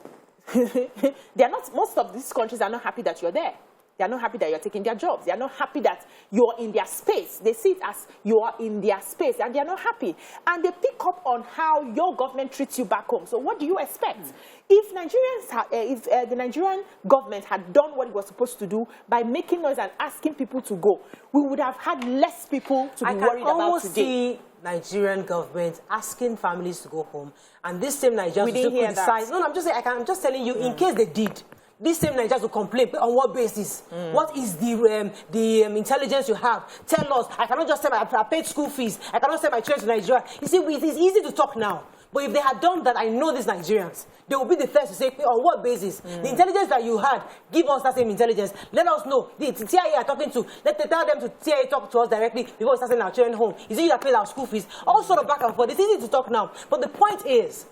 They are not. Most of these countries are not happy that you're there. They are not happy that you're taking their jobs. They are not happy that you're in their space. They see it as you are in their space, and they are not happy. And they pick up on how your government treats you back home. So what do you expect? If the Nigerian government had done what it was supposed to do by making noise and asking people to go, we would have had less people to be worried about today. See Nigerian government asking families to go home, and this same Nigerians to criticize. No, I'm just telling you, in case they did. These same Nigerians will complain. On what basis? What is the intelligence you have? Tell us. I cannot just say I paid school fees. I cannot send my children to Nigeria. You see, it's easy to talk now. But if they had done that, I know these Nigerians, they will be the first to say, on what basis? The intelligence that you had, give us that same intelligence. Let us know. The TIA are talking to, tell them to TIA talk to us directly before we start sending our children home. Is it you that paid our school fees? All sort of back and forth. It's easy to talk now. But the point is,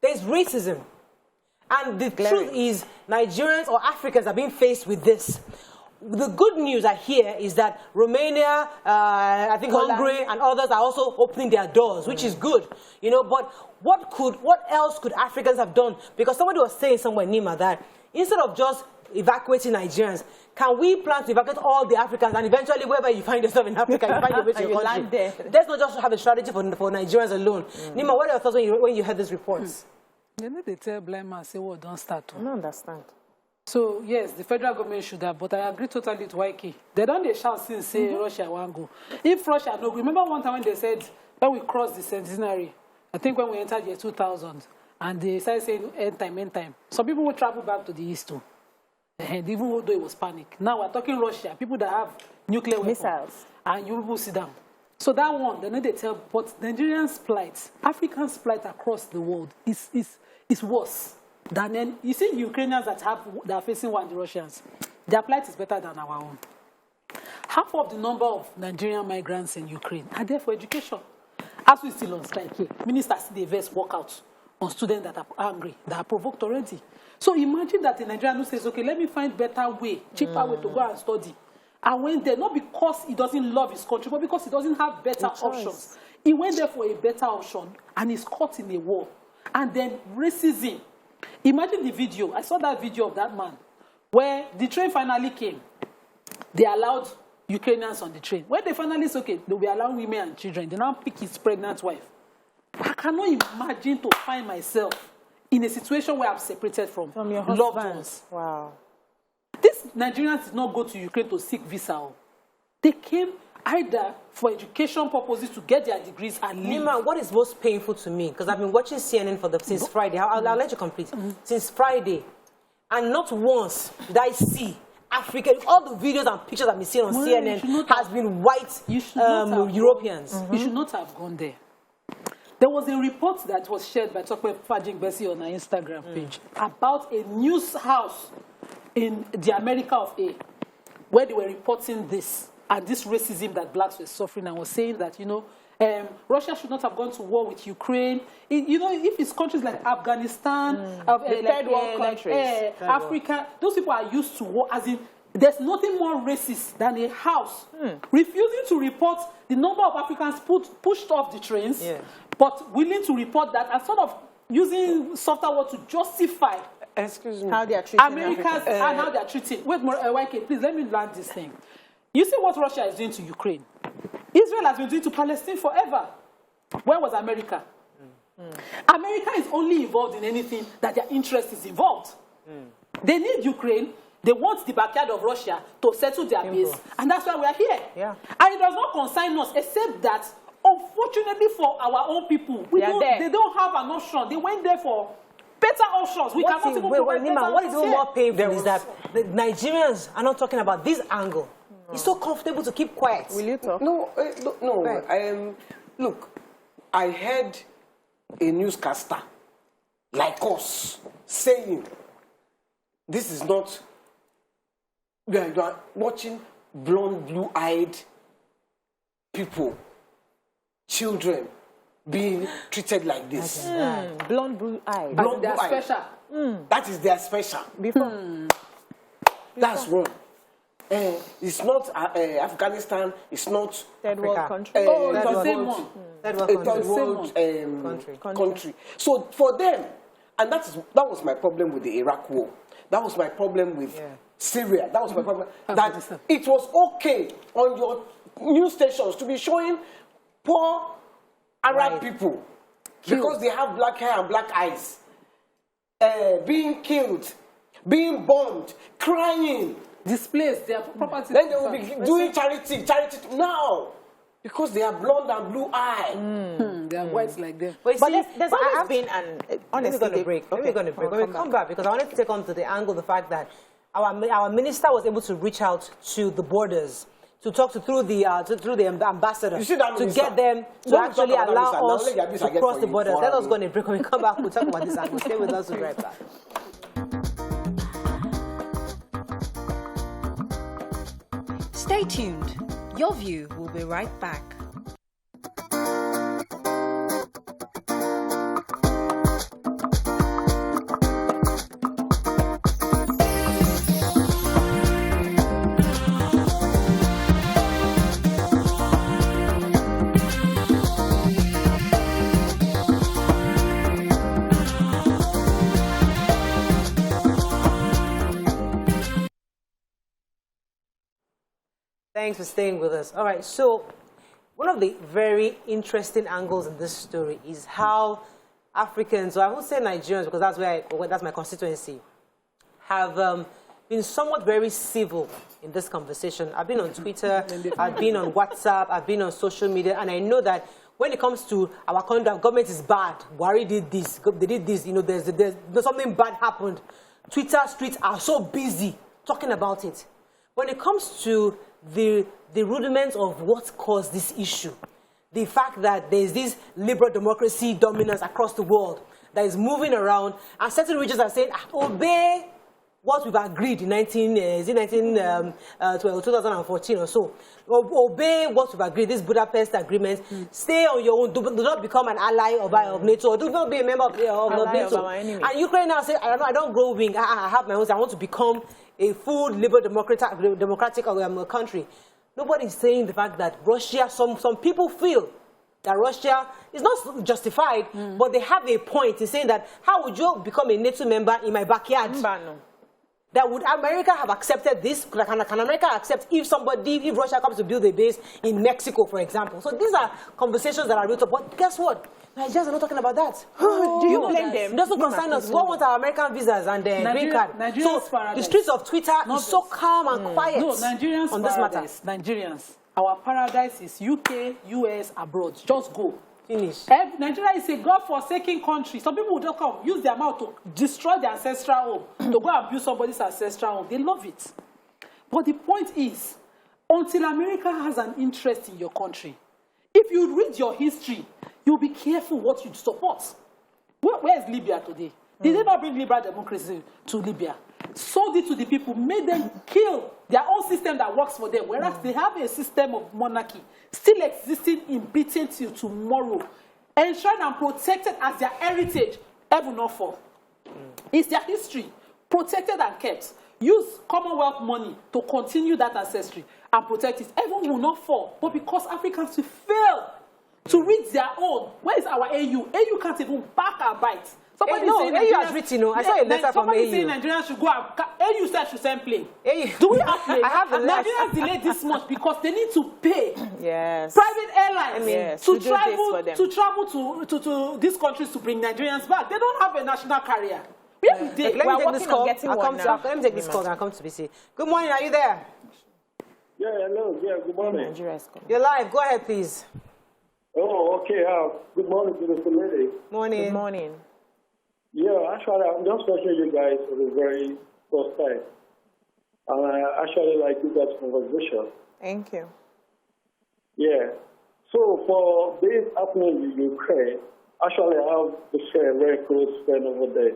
there's racism. And the truth is, Nigerians or Africans are being faced with this. the good news I hear is that Romania, I think Hungary and others are also opening their doors, which is good, you know. But what else could Africans have done? Because somebody was saying somewhere, Nima, that instead of just evacuating Nigerians, can we plan to evacuate all the Africans, and eventually wherever you find yourself in Africa, you find your way to your country? Let's not just have a strategy for Nigerians alone. Nima, what are your thoughts when you heard these reports? You know, they tell blind man, say, well, don't start. I don't understand. So, yes, the federal government should have, but I agree totally with YK. They don't shout since say Russia won't go. If Russia no go, remember one time when they said, when we crossed the centenary, I think when we entered year 2000, and they started saying end time. Some people will travel back to the east too. And even though it was panic. Now we're talking Russia, people that have nuclear weapons. Missiles. And you will sit down. So that one, then they tell, but Nigerians' plight, Africans' plight across the world is worse. Then you see Ukrainians that are facing war and the Russians, their plight is better than our own. Half of the number of Nigerian migrants in Ukraine are there for education. As we still on strike here, ministers see the verse walk out on students that are angry, that are provoked already. So imagine that a Nigerian who says, okay, let me find better way, cheaper way to go and study. And went there, not because he doesn't love his country, but because he doesn't have better options. He went there for a better option and is caught in a war. And then racism. Imagine the video. I saw that video of that man where the train finally came. They allowed Ukrainians on the train. When they finally said, okay, they will allow women and children. They now pick his pregnant wife. I cannot imagine to find myself in a situation where I'm separated from your loved ones. Wow. These Nigerians did not go to Ukraine to seek visa. They came either for education purposes to get their degrees and leave. Nima, what is most painful to me, because I've been watching CNN since Friday. I'll let you complete. Since Friday, and not once did I see African, all the videos and pictures I've been seeing on CNN has been white Europeans. You should not have gone there. There was a report that was shared by Tokwe Fajing Bessie on our Instagram page about a news house in the America of A, where they were reporting this and this racism that blacks were suffering, and was saying that, you know, Russia should not have gone to war with Ukraine. You know, if it's countries like Afghanistan, third world countries, Africa, those people are used to war. As in, there's nothing more racist than a house refusing to report the number of Africans pushed off the trains, but willing to report that and sort of using softer words to justify how they are treating Americans and how they are treating. Wait, YK, please let me learn this thing. You see what Russia is doing to Ukraine. Israel has been doing to Palestine forever. Where was America? America is only involved in anything that their interest is involved. They need Ukraine. They want the backyard of Russia to settle their base. And that's why we are here. And it does not concern us, except that, unfortunately for our own people, they don't have an option. They went there for better options. We cannot even provide better options. What is even more painful is that the Nigerians are not talking about this angle. It's so comfortable to keep quiet. Will you talk? No. Look, I heard a newscaster like us saying, this is not, you are watching blonde, blue-eyed people, children, being treated like this. Blonde, blue-eyed. Blonde, They are blue-eyed. special. That is their special. That's wrong. It's not Afghanistan. It's not third world country. It's the same one. Third world country. So for them, and that was my problem with the Iraq war. That was my problem with Syria. That was my problem. That it was okay on your news stations to be showing poor Arab people because they have black hair and black eyes, being killed, being bombed, crying. Displaced their property. Then they will be doing charity now, because they are blonde and blue eye. They are whites like them. But there's always been an honestly. We're going to break. When we come back, because I wanted to take on to the angle the fact that our minister was able to reach out to the borders to talk through the ambassador to get them to actually allow us to cross the borders. Let us go on a break. When we come back, we'll talk about this angle. Stay with us. We'll be right back. Stay tuned. Your View will be right back. Thanks for staying with us. All right, so one of the very interesting angles in this story is how Africans, or I won't say Nigerians because that's my constituency, have been somewhat very civil in this conversation. I've been on Twitter, I've been on WhatsApp, I've been on social media, and I know that when it comes to our conduct, government is bad. Buhari did this, they did this, you know, there's something bad happened. Twitter streets are so busy talking about it. When it comes to the rudiments of what caused this issue, the fact that there's this liberal democracy dominance across the world that is moving around, and certain regions are saying, obey what we've agreed in 2014 or so. Obey what we've agreed, this Budapest agreement. Stay on your own. Do not become an ally of NATO. Do not be a member of NATO. And Ukraine now say, I don't grow wing. I have my own. I want to become a full liberal democratic country. Nobody's saying the fact that Russia, some people feel that Russia is not justified, but they have a point in saying that how would you become a NATO member in my backyard? That would America have accepted this? Can America accept if Russia comes to build a base in Mexico, for example? So these are conversations that are built up. But guess what? Nigerians are not talking about that. Do you blame them? It doesn't concern us. We want our American visas and green card. So the streets of Twitter is so calm and quiet Nigerians on this matter. Nigerians, our paradise is UK, US, abroad. Just go. Finish. Nigeria is a God-forsaken country. Some people will just come, use their mouth to destroy their ancestral home, to go and build somebody's ancestral home. They love it. But the point is, until America has an interest in your country, if you read your history, you'll be careful what you support. Where is Libya today? Did they not bring liberal democracy to Libya? Sold it to the people, made them kill their own system that works for them, whereas they have a system of monarchy still existing in Britain till tomorrow, enshrined and protected as their heritage, heaven not fall. It's their history, protected and kept. Use Commonwealth money to continue that ancestry and protect it. Heaven will not fall, but because Africans will fail to read their own. Where is our AU? AU can't even back and bite. Somebody saying AU has written, I saw a letter from AU. Somebody saying Nigerians should go and AU said should send plane. Do we have planes? I have the letter. Nigerians delayed this much because they need to pay private airlines to travel to these countries to bring Nigerians back. They don't have a national carrier. Let me take this call. Let me take this call and I'll come to BC. Good morning, are you there? Yeah, hello. Yeah, good morning. You're live. Go ahead, please. Oh, okay. Good morning to the lady. Morning. Good morning. Yeah, actually, I'm just watching you guys for the very first time. And I actually like you guys' conversation. Thank you. Yeah. So for this happening in Ukraine, actually, I have a very close friend over there.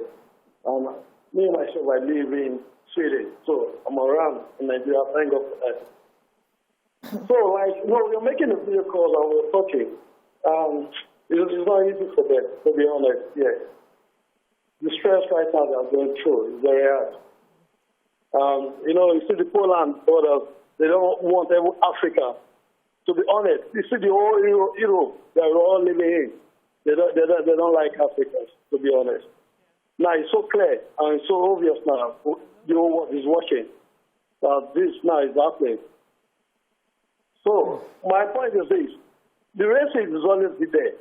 Me and myself, I live in Sweden. So I'm around in Nigeria. Thank God for that. So, we're making a video call and we're talking. It's not easy for them, to be honest, yeah. The stress right now they're going through is very hard. You see the Poland borders, they don't want Africa. To be honest, you see the whole Europe that we're all living in, they don't like Africans, to be honest. Now it's so clear and it's so obvious now, the whole world is watching, that this now is happening. So, my point is this. The racism is always be there.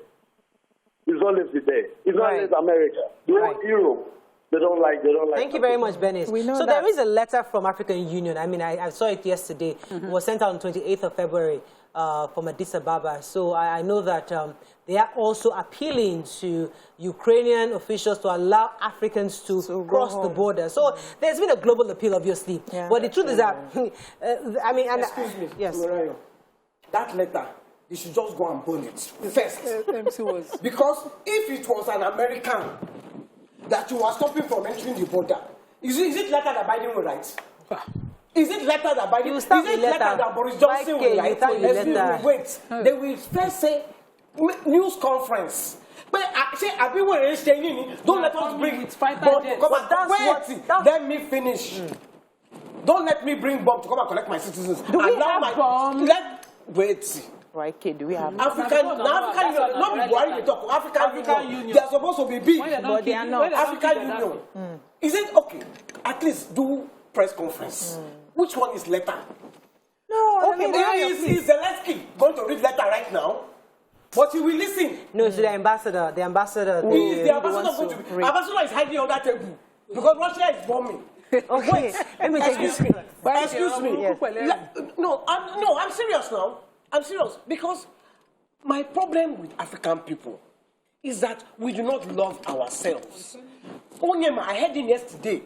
It's always be there. It's not always America. The whole Europe, they don't like Thank you very much, Benis. So there is a letter from African Union. I mean, I saw it yesterday. It was sent out on 28th of February from Addis Ababa. So I know that they are also appealing to Ukrainian officials to allow Africans to cross the border. So there's been a global appeal, obviously. Yeah. But the truth is that, Excuse me. Yes. That letter, you should just go and burn it first. Because if it was an American that you were stopping from entering the border, is it letter that Biden will write? Is it letter that Biden will write? Is it letter that Boris Johnson will write? Wait, they will first say news conference. But don't let us bring it. Let me finish. Don't let me bring Bob to come and collect my citizens. Do we have bombs? Wait. Right, okay, do we have African Union, not African Union. They are supposed to be big, but they are not. African Union. Is it okay? At least do press conference. Which one is letter? No, Is Zelensky going to read letter right now? But you will listen. No, it's the ambassador. The ambassador. The ambassador going to be. Ambassador is hiding on that table because Russia is bombing. Okay, let me take this. Excuse me. Yes. No, I'm serious now. I'm serious because my problem with African people is that we do not love ourselves. Onyema, I heard him yesterday.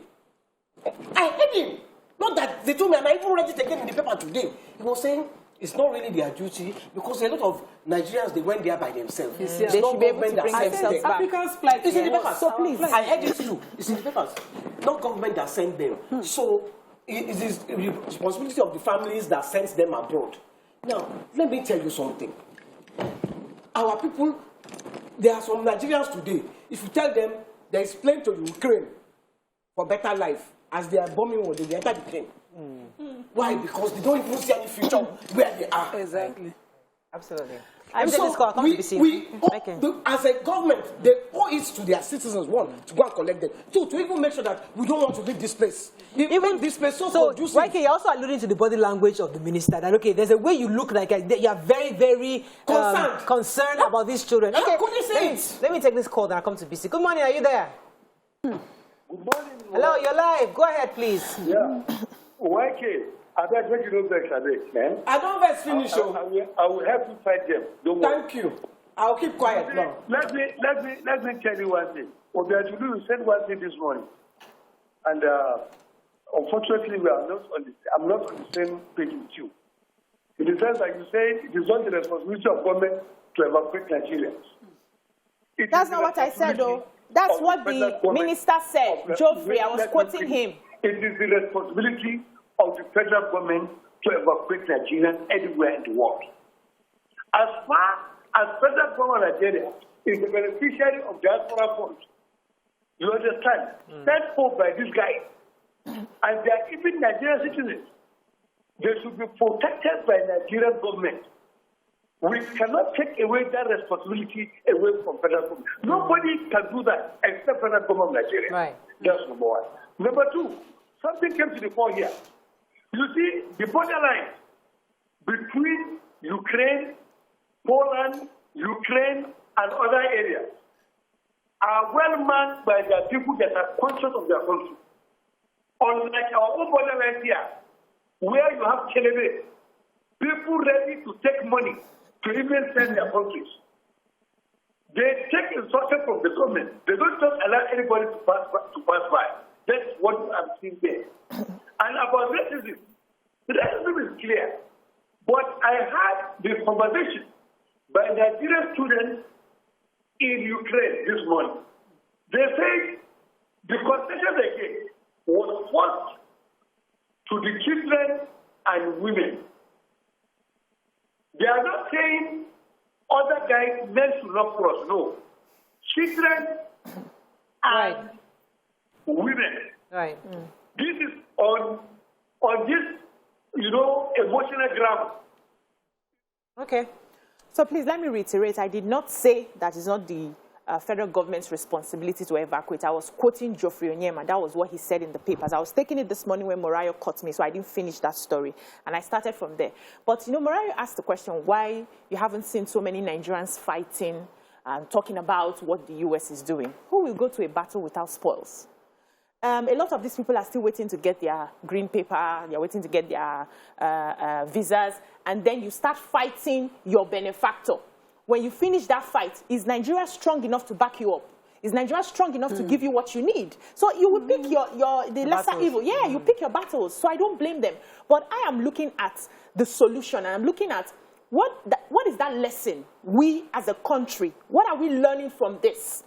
I heard him. Not that they told me, and I even read it again in the paper today. He was saying it's not really their duty because a lot of Nigerians, they went there by themselves. They should be able to bring themselves back. Africans flight. It's in the papers. So please. I heard it too. It's in the papers. Not government that sent them. So it is the responsibility of the families that sends them abroad. Now, let me tell you something. Our people, there are some Nigerians today, if you tell them there is plane to Ukraine for better life, as they are bombing war, they enter the plane. Why? Because they don't even see any future where they are. Exactly. Absolutely. And so as a government, they owe it to their citizens, one, to go and collect them. Two, to even make sure that we don't want to leave this place. Even this place so conducive. Right, you're also alluding to the body language of the minister. That, okay, there's a way you look like you are very, very concerned about these children. Okay, let me take this call and I'll come to BC. Good morning, are you there? Good morning. Hello, you're live. Go ahead, please. Yeah. YK, I beg you don't vex, man. I don't vex, finish. I will help you fight them. Don't worry. Thank you. I'll keep quiet now. Let me tell you one thing. Obiajulu said one thing this morning, and unfortunately, I'm not on the same page with you. In the sense that you say it is not the responsibility of government to evacuate Nigerians. That's not what I said, though. That's what the minister said. Geoffrey, I was quoting him. It is the responsibility of the federal government to evacuate Nigerians anywhere in the world. As far as federal government of Nigeria is the beneficiary of diaspora funds, you understand, sent forth by these guys, and they are even Nigerian citizens, they should be protected by Nigerian government. We cannot take away that responsibility away from federal government. Nobody can do that except federal government of Nigeria. Right. That's number one. Number two, something came to the fore here. You see, the borderline between Ukraine, Poland, Ukraine, and other areas are well manned by the people that are conscious of their country. Unlike our own borderline here, where you have Kelebe, people ready to take money to even send their countries. They take instruction from the government. They don't just allow anybody to pass by. That's what I'm seeing there. And about racism, the racism is clear. But I had the conversation by Nigerian students in Ukraine this morning. They say the concession they gave was forced to the children and women. They are not saying other guys, men should not cross. No. Children and women. Right. This is on this, emotional ground. Okay. So please let me reiterate. I did not say that it's not the federal government's responsibility to evacuate. I was quoting Geoffrey Onyema. That was what he said in the papers. I was taking it this morning when Morayo caught me, so I didn't finish that story. And I started from there. But, Morayo asked the question why you haven't seen so many Nigerians fighting and talking about what the U.S. is doing. Who will go to a battle without spoils? A lot of these people are still waiting to get their green paper, they're waiting to get their visas, and then you start fighting your benefactor. When you finish that fight, is Nigeria strong enough to back you up? Is Nigeria strong enough to give you what you need? So you will pick the lesser battles. Evil. Yeah, you pick your battles. So I don't blame them. But I am looking at the solution, and I'm looking at what is that lesson we as a country, what are we learning from this?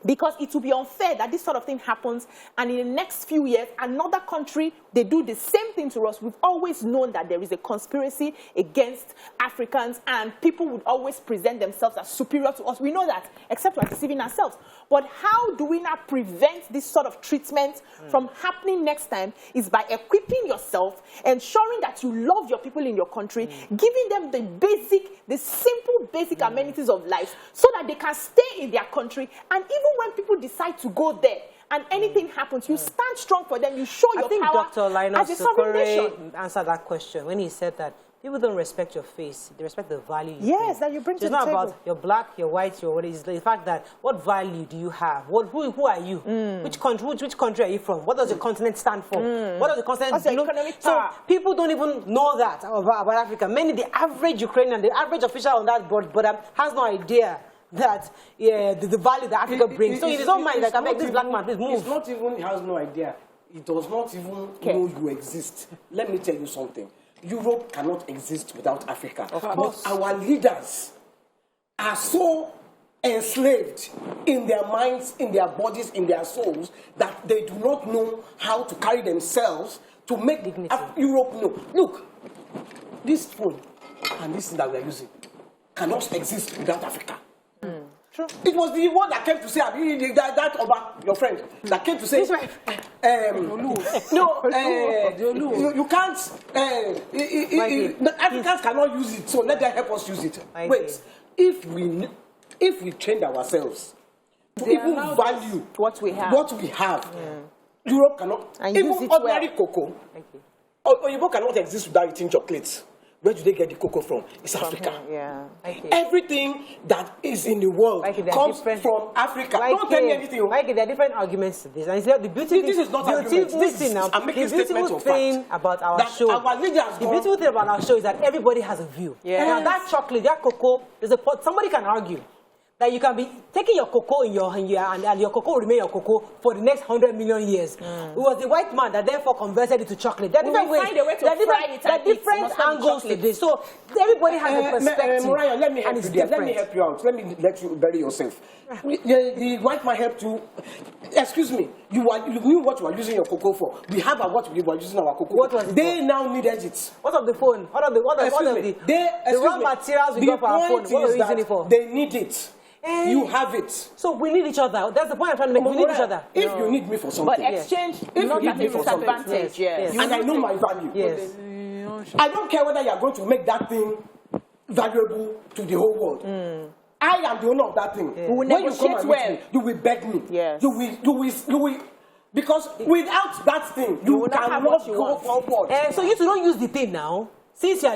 Because it will be unfair that this sort of thing happens, and in the next few years, another country, they do the same thing to us. We've always known that there is a conspiracy against Africans, and people would always present themselves as superior to us. We know that, except we're deceiving ourselves. But how do we now prevent this sort of treatment from happening next time is by equipping yourself, ensuring that you love your people in your country, giving them the simple basic amenities of life so that they can stay in their country. And even when people decide to go there and anything happens, you stand strong for them, you show your power. I think Dr. Linus Socorro answered that question when he said that people don't respect your face. They respect the value you bring. That you bring to the table. It's not about you're black, you're white, you're what. It's the fact that what value do you have? Who are you? Which country are you from? What does your continent stand for? What does the continent do? So people don't even know that about Africa. Many, the average Ukrainian, the average official on that board has no idea that the value that Africa brings. So in his own mind, like, I make this black man, please move. It's not even, he has no idea. He does not even know you exist. Let me tell you something. Europe cannot exist without Africa. Of course. But our leaders are so enslaved in their minds, in their bodies, in their souls, that they do not know how to carry themselves to make Europe know. Look, this phone and this thing that we are using cannot exist without Africa. True. It was the one that came to say, that Oba, your friend, that came to say, you can't, Africans cannot use it, so let them help us use it. Wait, if we trained ourselves to even value what we have, Europe cannot, and even ordinary cocoa, Europe cannot exist without eating chocolates. Where do they get the cocoa from? It's Africa. Everything that is in the world comes from Africa. Don't tell me anything. There are different arguments to this. And the beautiful this is not argument. This is the beautiful thing about our show. The beautiful thing about our show is that everybody has a view. Now that chocolate, that cocoa, somebody can argue that you can be taking your cocoa and your cocoa will remain your cocoa for the next 100 million years. It was the white man that therefore converted it to chocolate. There are different ways. There are different angles to this. So everybody has a perspective. Mariah, let me help you there. Let me help you out. Let me let you bury yourself. The white man helped you. Excuse me. You knew what you were using your cocoa for. We have what we were using our cocoa. What was it? They now needed it. What of the phone? What of the raw materials we got for our phone? What were we using it for? They need it. You have it. So we need each other. That's the point I'm trying to make. We need each other. If you need me for something. But exchange is not a disadvantage. And I know my value. Yes. I don't care whether you are going to make that thing valuable to the whole world. I am the owner of that thing. We will when you come negotiate and well. meet me, you will beg me. Yes. You will. Because without that thing, you cannot go forward. So you don't use the thing now. Since you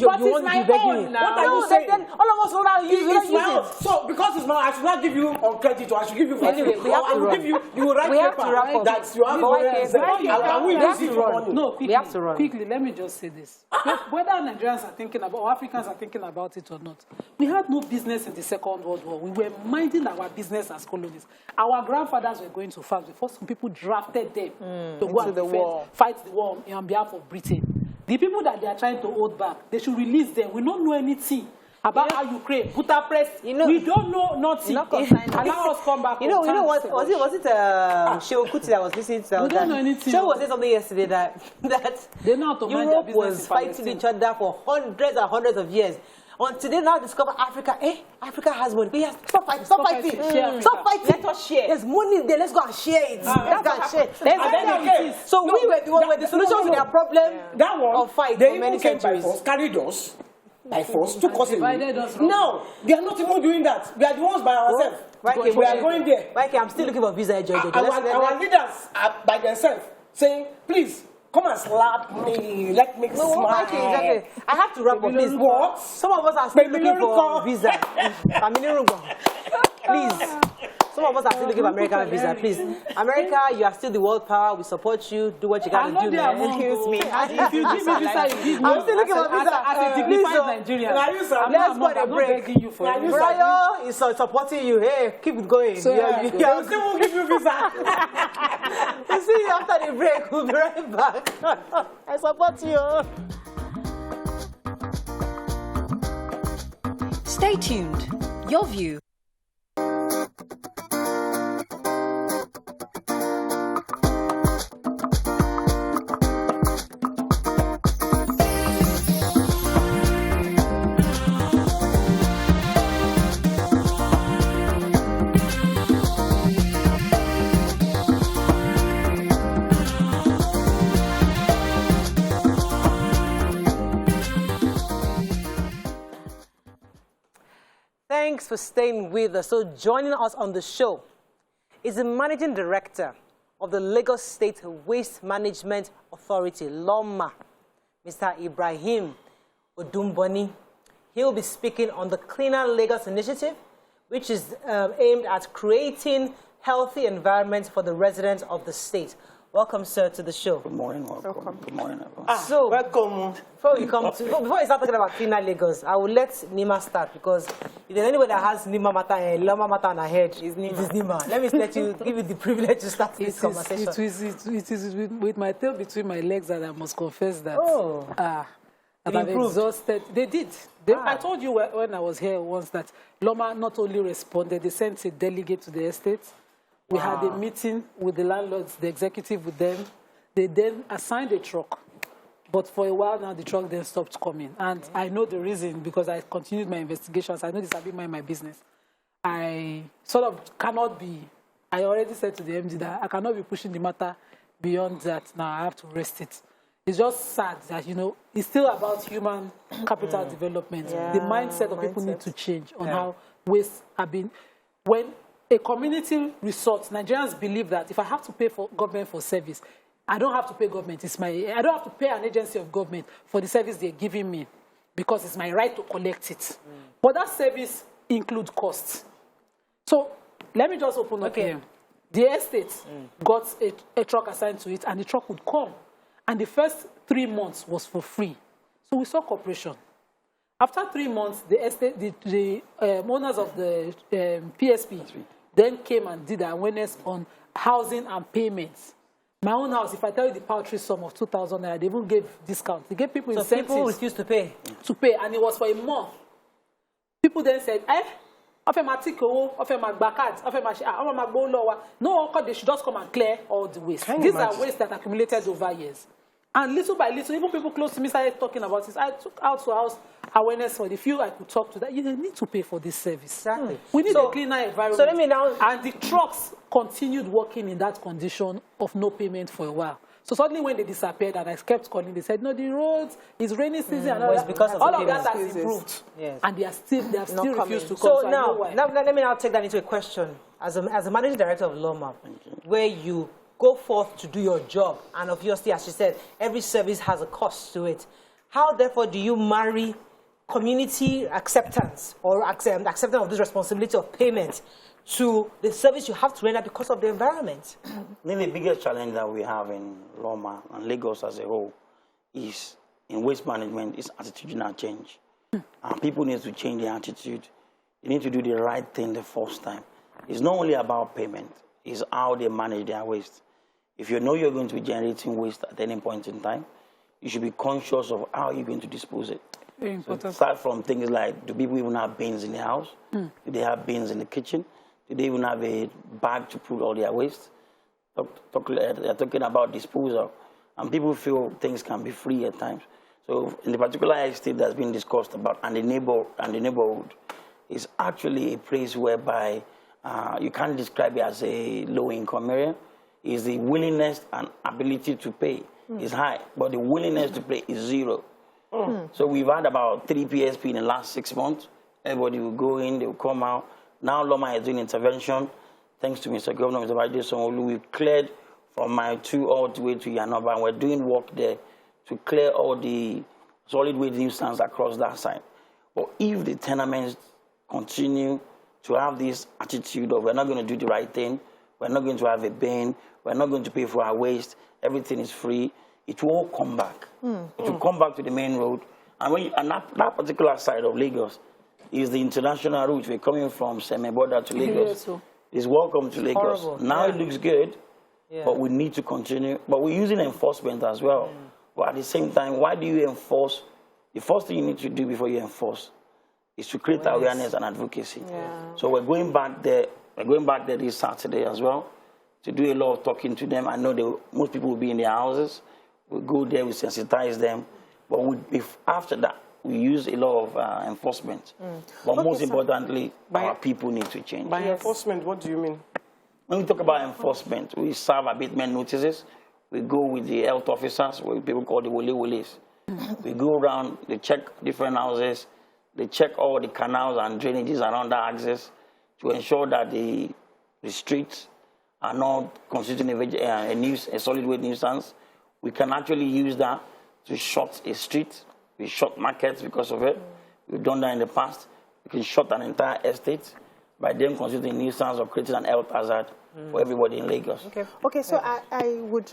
want to be begging me. What are you saying? Then all of us will not use it. So because it's now, I should not give you on credit, or I should give you for anyway, free. I will give you. You will write paper that you have. I will use it for money. No, quickly, we have to run. Quickly, let me just say this. Whether Nigerians are thinking about, or Africans are thinking about it or not, we had no business in the Second World War. We were minding our business as colonies. Our grandfathers were going to farms before some people drafted them to go and fight the war on behalf of Britain. The people that they are trying to hold back, they should release them. We don't know anything about how Ukraine put a press. We don't know nothing. Allow us come back. You know what? Was it Shehu Kuti that was listening to that? We don't know anything. Shehu was saying something yesterday that Europe was fighting each other for hundreds and hundreds of years. Until they now discover Africa, Africa has money. Stop fighting. Stop fighting. Let us share. There's money there. Let's go and share it. Let's go and share. So we were the solution to their problem of fight for many centuries. Carried us by force, took us away. No, they are not even doing that. We are the ones by ourselves. We are going there. Mikey, I'm still looking for visa. Our leaders are by themselves saying, please, come and slap me. Let me smile. I have to wrap up this. What? Some of us are still looking for visa. Please. Some of us are still looking for American visa. Please. America, you are still the world power. We support you. Do what you got to do, man. Excuse me. If you give me visa, you give me. I'm still looking for visa. As a dignified Nigerian. Let's go to a break. Brian is supporting you. Hey, keep it going. So, I still won't give you visa. You see, after the break, we'll be right back. I support you. Stay tuned. Your view. Thanks for staying with us. So joining us on the show is the Managing Director of the Lagos State Waste Management Authority, LOMA, Mr. Ibrahim Odumboni. He'll be speaking on the Cleaner Lagos initiative, which is aimed at creating healthy environments for the residents of the state. Welcome, sir, to the show. Good morning, welcome. Good morning, everyone. So, Welcome. before we start talking about Cleaner Lagos, I will let Nima start, because if there's anybody that has Nima Mata and Lama Mata on her head, it is Nima. Let me give you the privilege to start this conversation. It is with my tail between my legs that I must confess that. That I've exhausted. They did. I told you when I was here once that Loma not only responded, they sent a delegate to the estate. We had a meeting with the landlords, the executive with them. They then assigned a truck. But for a while now, the truck then stopped coming. And I know the reason, because I continued my investigations. I know this has been my business. I sort of cannot be, I already said to the MD that I cannot be pushing the matter beyond that. Now I have to rest it. It's just sad that, it's still about human capital development. Yeah, the mindset of people need to change on how waste have been. When a community resort, Nigerians believe that if I have to pay for government for service, I don't have to pay government. I don't have to pay an agency of government for the service they're giving me, because it's my right to collect it. But that service includes costs. So let me just open up here. The estate got a truck assigned to it, and the truck would come. And the first 3 months was for free. So we saw cooperation. After 3 months, the estate, the owners of the PSP then came and did awareness on housing and payments. My own house, if I tell you the paltry sum of 2,000 naira, they even gave discounts. They gave people incentives. So people refused to pay? To pay, and it was for a month. People then said, no, they should just come and clear all the waste. These are wastes that accumulated over years. And little by little, even people close to me started talking about this. I took out to house awareness for the few I could talk to that. You need to pay for this service. Exactly. We need a cleaner environment. So let me now. And the trucks continued working in that condition of no payment for a while. So suddenly when they disappeared and I kept calling, they said, no, the roads, it's rainy season and all that. Because of all of that has improved. Yes. And they have still refused to come. So now let me now take that into a question. As a managing director of Loma, where you go forth to do your job, and obviously, as she said, every service has a cost to it. How, therefore, do you marry community acceptance or acceptance of this responsibility of payment to the service you have to render because of the environment? Maybe the biggest challenge that we have in Loma and Lagos as a whole is in waste management is attitudinal change. And people need to change their attitude. They need to do the right thing the first time. It's not only about payment, it's how they manage their waste. If you know you're going to be generating waste at any point in time, you should be conscious of how you're going to dispose it. So start from things like, do people even have bins in the house? Do they have bins in the kitchen? Do they even have a bag to put all their waste? They're talking about disposal. And people feel things can be free at times. So in the particular estate that's been discussed about, and the neighborhood, is actually a place whereby you can't describe it as a low-income area. Is the willingness and ability to pay is high, but the willingness to pay is zero. So we've had about 3 PSP in the last 6 months. Everybody will go in, they will come out. Now Loma is doing intervention. Thanks to Mr. Governor, Mr. Bajo Sanwo-Olu, we've cleared from Mile 2 all the way to Yanoba, and we're doing work there to clear all the solid waste nuisance across that side. But if the tenements continue to have this attitude of we're not going to do the right thing, we're not going to have a bin, we're not going to pay for our waste, everything is free, it will all come back. It will come back to the main road. And that particular side of Lagos is the international route. We're coming from Seme-Border to Lagos. It's welcome to Lagos. Horrible. Now it looks good, but we need to continue. But we're using enforcement as well. But at the same time, why do you enforce? The first thing you need to do before you enforce is to create awareness and advocacy. So we're going back there. We're going back there this Saturday as well to do a lot of talking to them. I know most people will be in their houses. We'll go there, we sensitize them. But after that, we use a lot of enforcement. But most importantly, our people need to change. By enforcement, what do you mean? When we talk about enforcement, we serve abatement notices. We go with the health officers, what people call the wole-woles. We go around, they check different houses, they check all the canals and drainages around that access to ensure that the streets are not constituting a solid waste nuisance. We can actually use that to shut a street We shut markets because of it. We've done that in the past. We can shut an entire estate by them considering a nuisance or creating an health hazard for everybody in Lagos. Okay, so I would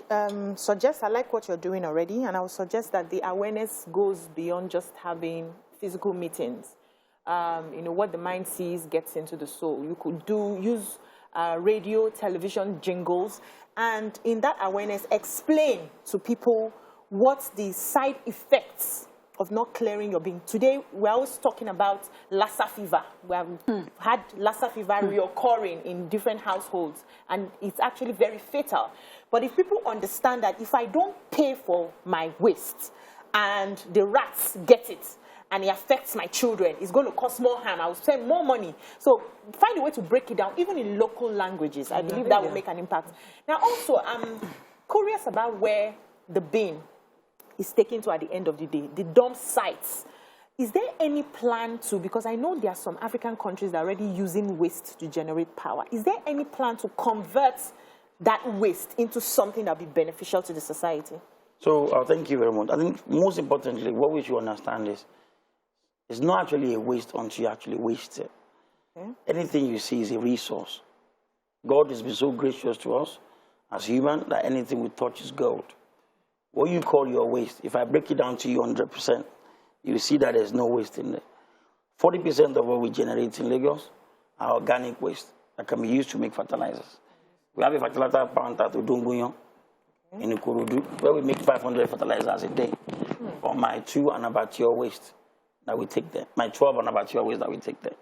suggest, I like what you're doing already, and I would suggest that the awareness goes beyond just having physical meetings. You know, what the mind sees gets into the soul. You could use radio, television, jingles, and in that awareness, explain to people what the side effects of not clearing your bin. Today, we're always talking about Lassa fever. We have had Lassa fever reoccurring in different households, and it's actually very fatal. But if people understand that if I don't pay for my waste and the rats get it, and it affects my children, it's going to cost more harm. I will spend more money. So find a way to break it down, even in local languages. I believe that will make an impact. Now, also, I'm curious about where the bin is taken to at the end of the day, the dump sites. Is there any plan to, because I know there are some African countries that are already using waste to generate power. Is there any plan to convert that waste into something that will be beneficial to the society? So thank you very much. I think most importantly, what we should understand is, it's not actually a waste until you actually waste it. Anything you see is a resource. God has been so gracious to us as human that anything we touch is gold. What you call your waste, if I break it down to you 100%, you see that there's no waste in there. 40% of what we generate in Lagos are organic waste that can be used to make fertilizers. We have a fertilizer plant at Udungunyo in Ikorodu, where we make 500 fertilizers a day from my 2 and abattoir waste that we take there, my 12 and abattoir waste that we take there.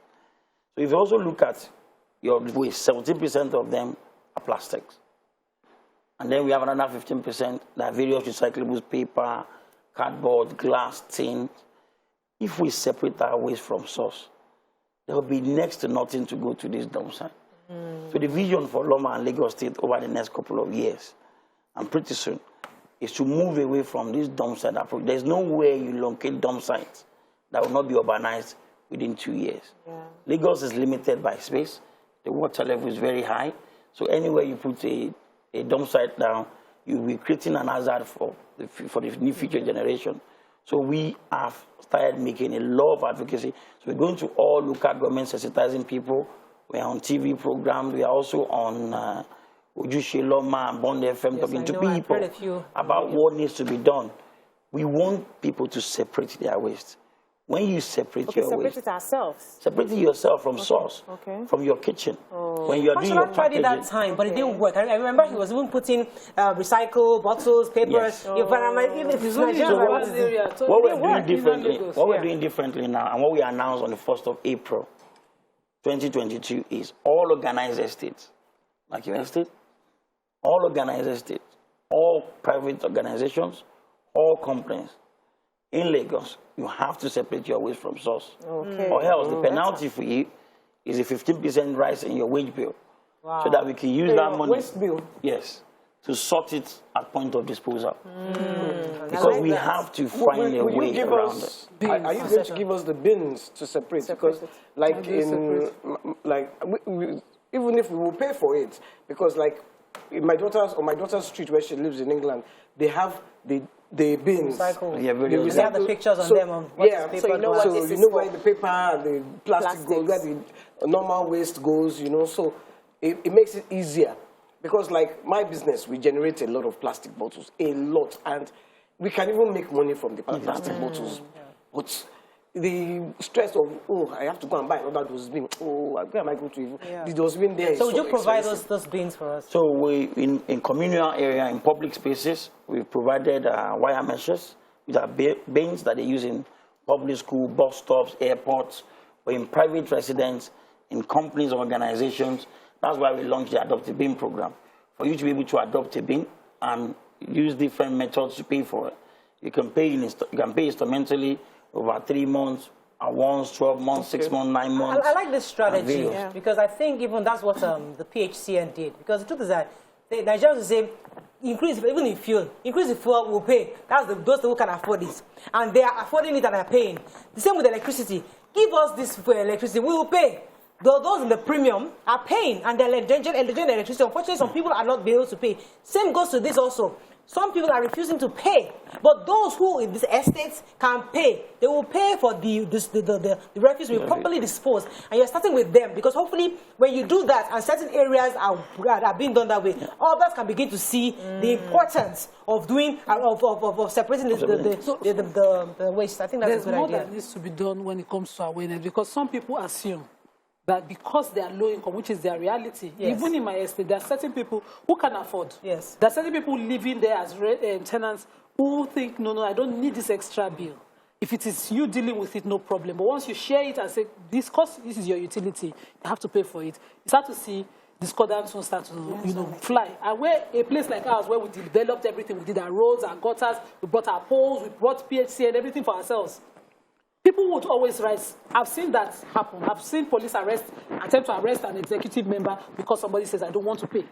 So if you also look at your waste, 17% of them are plastics. And then we have another 15% that are various recyclables, paper, cardboard, glass, tin. If we separate our waste from source, there will be next to nothing to go to this dump site. So the vision for Loma and Lagos State over the next couple of years, and pretty soon, is to move away from this dump site approach. There's no way you locate dump sites that will not be urbanized within 2 years. Lagos is limited by space. The water level is very high. So anywhere you put a dump site down, you'll be creating an hazard for the new future generation. So we have started making a lot of advocacy. So we're going to all local governments, sensitizing people. We're on TV programs. We are also on Ojushe Loma and Bond FM, talking to people about what needs to be done. We want people to separate their waste. When you separate your waste, separate it ourselves. Separate it yourself from source, from your kitchen. When you're doing your packaging. That time, but it didn't work. I remember he was even putting recycled bottles, papers. What we're doing differently now, and what we announced on the 1st of April, 2022, is all organized estates, like your estate, all organized estates, all private organizations, all companies in Lagos, you have to separate your waste from source. Or else the penalty for you is a 15% rise in your wage bill. So that we can use that money. Waste bill? Yes. To sort it at point of disposal. Because we have to find a way around it. Are you going to give us the bins to separate? Because like even if we will pay for it, because like in my daughter's street where she lives in England, they have the bins. They have the pictures on them. So you know where the paper and the plastic goes, where the normal waste goes, you know. So it makes it easier. Because like my business, we generate a lot of plastic bottles, a lot. And we can even make money from the plastic bottles. But the stress of, I have to go and buy another dustbin. Where am I going to? The dustbin there is so would you provide those bins for us? So we, in communal area, in public spaces, we've provided wire meshes with our bins that they use in public school, bus stops, airports, or in private residence, in companies, organizations. That's why we launched the Adopt a Bin program. For you to be able to adopt a bin and use different methods to pay for it. You can pay instrumentally over 3 months, at once, 12 months, 6 months, 9 months. I like this strategy because I think even that's what the PHCN did. Because the truth is that the Nigerians will say, increase, even in fuel, increase the fuel, we'll pay. That's those who can afford this. And they are affording it and are paying. The same with electricity. Give us this for electricity, we will pay. Those in the premium are paying and they're enjoying electricity. Unfortunately, some people are not able to pay. Same goes to this also. some people are refusing to pay. But those who in these estates can pay, they will pay for the refuse to be properly disposed. And you're starting with them, because hopefully when you do that and certain areas are being done that way, others can begin to see the importance of doing of separating the waste. I think that's a good idea. There's more that needs to be done when it comes to awareness, because some people assume that because they are low income, which is their reality, even in my estate, there are certain people who can afford. Yes. There are certain people living there as tenants who think, no, I don't need this extra bill. If it is you dealing with it, no problem. But once you share it and say, this is your utility, you have to pay for it, you start to see discordance will start to fly. And where a place like ours, where we developed everything, we did our roads, our gutters, we brought our poles, we brought PHC and everything for ourselves. People would always rise. I've seen that happen. I've seen police attempt to arrest an executive member because somebody says, I don't want to pay.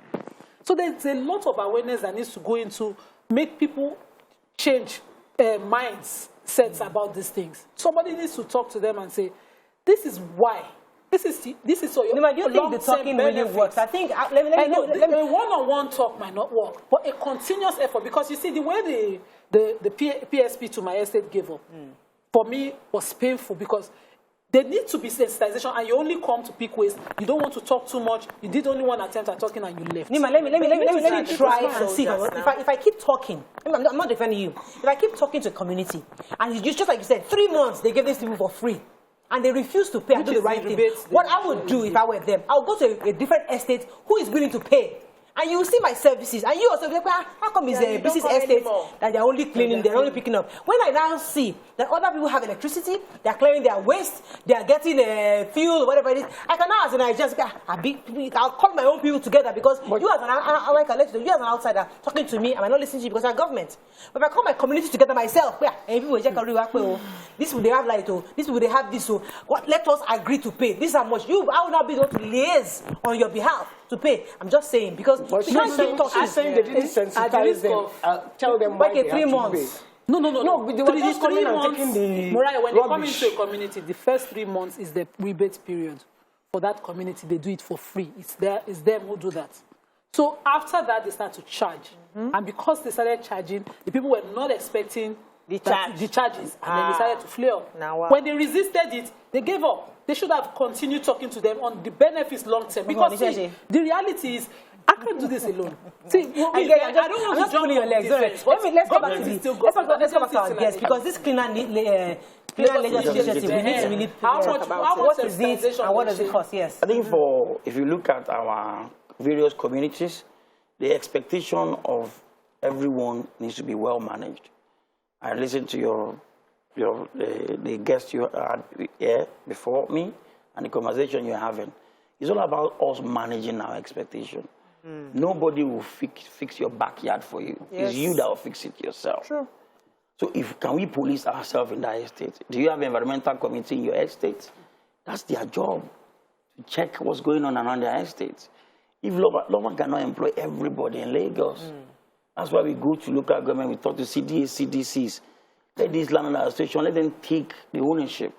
So there's a lot of awareness that needs to go into make people change mindsets about these things. Somebody needs to talk to them and say, this is why. This is so your do you think the talking really works? I think, let me a one-on-one talk might not work, but a continuous effort, because you see, the way the PSP to my estate gave up, for me, was painful, because there needs to be sensitization, and you only come to pick waste. You don't want to talk too much. You did only one attempt at talking and you left. Nima, let me try and see. If I keep talking, I'm not defending you. If I keep talking to a community, and just like you said, 3 months, they gave these people for free, and they refuse to pay and do the right thing. What I would do if I were them, I would go to a different estate who is willing to pay. And you will see my services, and you also be like, how come it's a business estate that they're only cleaning, they're only picking up? When I now see that other people have electricity, they're clearing their waste, they're getting fuel or whatever it is, I can now, as an Nigerian, I'll call my own people together, because you as an outsider talking to me, I might not listen to you because I'm government. But if I call my community together myself, people will check this will they have light, this will they have this, let us agree to pay. This is how much. I will not be able to liaise on your behalf to pay. I'm just saying, because but we can't keep talking. She's saying they didn't sensitize them. Tell them why they 3 have months. to pay. No. They were just coming and taking the Mariah, when rubbish. they come into a community, the first 3 months is the rebate period. For that community, they do it for free. It's them who do that. So after that, they start to charge. And because they started charging, the people were not expecting the charges, and then they started to flare up. When they resisted it, they gave up. They should have continued talking to them on the benefits long term. Because see, the reality is, I can't do this alone. See, I don't want to jump on your legs. Let's go back to our guests, because this cleaner legislation, we need to really what is it and what does it cost? Yes. I think if you look at our various communities, the expectation of everyone needs to be well managed. I listened to the guest you had here before me and the conversation you're having. It's all about us managing our expectation. Nobody will fix your backyard for you. Yes. It's you that will fix it yourself. True. So can we police ourselves in that estate? Do you have an environmental committee in your estate? That's their job, to check what's going on around their estates. If Loma cannot employ everybody in Lagos, that's why we go to local government, we talk to CDAs, CDCs. Let this landlord association, let them take the ownership.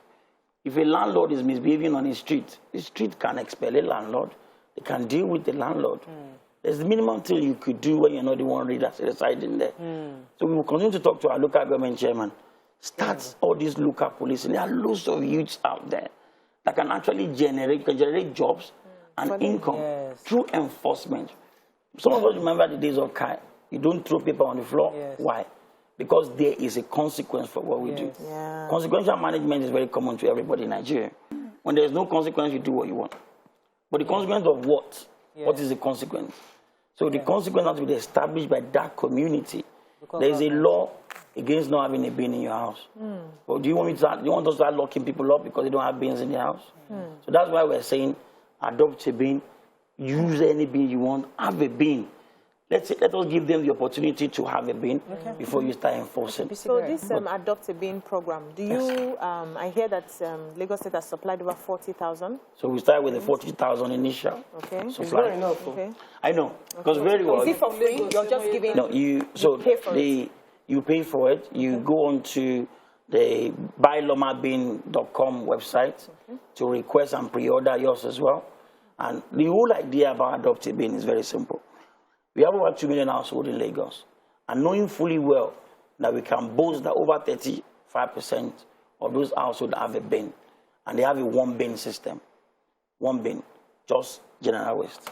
If a landlord is misbehaving on his street, the street can expel a landlord. They can deal with the landlord. There's the minimum thing you could do when you're not the one residing there. So we will continue to talk to our local government chairman. Start all these local policing. There are loads of youths out there that can actually generate jobs and income through enforcement. Some of us remember the days of Kai. You don't throw paper on the floor. Why? Because there is a consequence for what we do. Consequential management is very common to everybody in Nigeria. When there's no consequence, you do what you want. But the consequence of what? What is the consequence? So the consequence has to be established by that community. There is a law against not having a bin in your house. But do you want us to start locking people up because they don't have bins in their house? So that's why we're saying adopt a bin, use any bin you want, have a bin. Let us give them the opportunity to have a bin before you start enforcing. So this Adopt a Bin program, do you, I hear that Lagos State has supplied over 40,000? So we start with the 40,000 initial supply. It's not enough. I know, because very well. Is it for free? You're just giving? No, you pay for it. You go on to the buylomabin.com website to request and pre-order yours as well. And the whole idea about Adopt a Bin is very simple. We have over 2 million households in Lagos, and knowing fully well that we can boast that over 35% of those households have a bin, and they have a one-bin system. One bin, just general waste.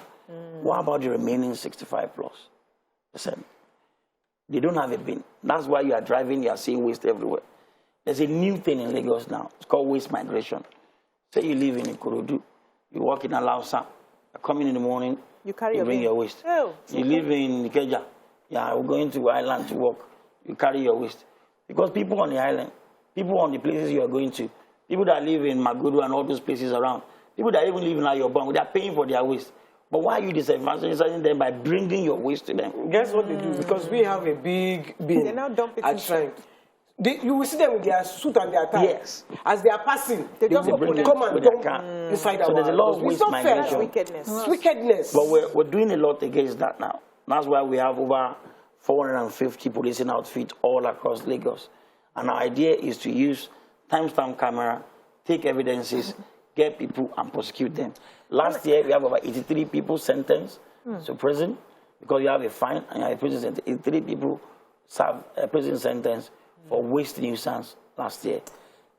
What about the remaining 65+%? They don't have a bin. That's why you are driving, you are seeing waste everywhere. There's a new thing in Lagos now. It's called waste migration. Say you live in Ikorodu, you work in Alausa, you come in the morning, you bring your waste. Oh, you live in Ikeja, we're going to island to work, you carry your waste. Because people on the island, people on the places you are going to, people that live in Magodo and all those places around, people that even live in Ayobong, they are paying for their waste. But why are you disadvantaging them by bringing your waste to them? Guess what they do? Because we have a big bin. They now dump it at shrine. You will see them with their suit and their tie. Yes. As they are passing, they just come and dump inside So there's a lot of waste migration. That's wickedness. It's wickedness. But we're doing a lot against that now. That's why we have over 450 policing outfits all across Lagos. And our idea is to use timestamp camera, take evidences, get people and prosecute them. Last year, we have about 83 people sentenced to prison because you have a fine and you have a prison sentence. 83 people serve a prison sentence for waste nuisance last year.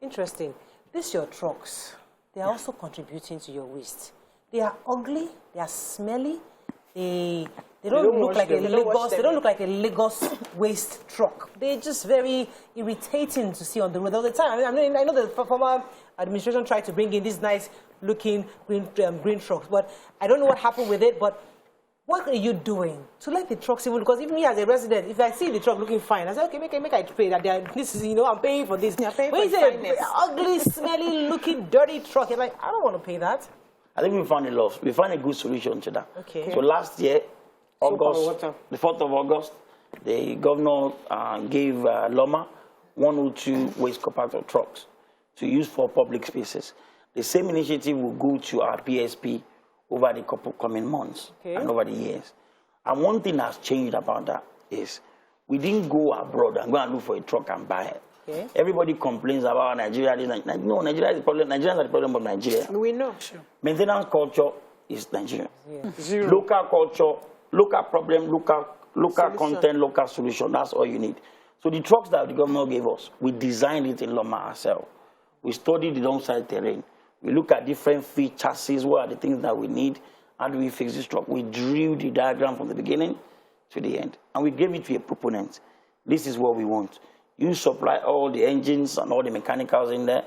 Interesting. These your trucks, they are also contributing to your waste. They are ugly, they are smelly, they don't look like a Lagos. They don't look like a Lagos waste truck. They're just very irritating to see on the road all the time. I mean, I know the former administration tried to bring in these nice-looking green trucks, but I don't know what happened with it. But what are you doing to let the trucks even? Because even me as a resident, if I see the truck looking fine, I say, okay, make I pay that. This is, I'm paying for this. When you say an ugly, smelly, looking, dirty truck, you're like, I don't want to pay that. I think we found a good solution to that. Okay. So last year, August, the 4th of August, the governor gave Loma 102 waste compactor trucks to use for public spaces. The same initiative will go to our PSP over the coming months and over the years. And one thing that's changed about that is we didn't go abroad and go and look for a truck and buy it. Okay. Everybody complains about Nigeria. No, Nigeria is the problem. Nigerians are the problem of Nigeria. We know. Sure. Maintenance culture is Nigeria. Yeah. Local culture, local problem, local content, local solution. That's all you need. So the trucks that the governor gave us, we designed it in Loma ourselves. We studied the downside terrain. We look at different feed chassis. What are the things that we need? How do we fix this truck? We drew the diagram from the beginning to the end. And we gave it to a proponent. This is what we want. You supply all the engines and all the mechanicals in there.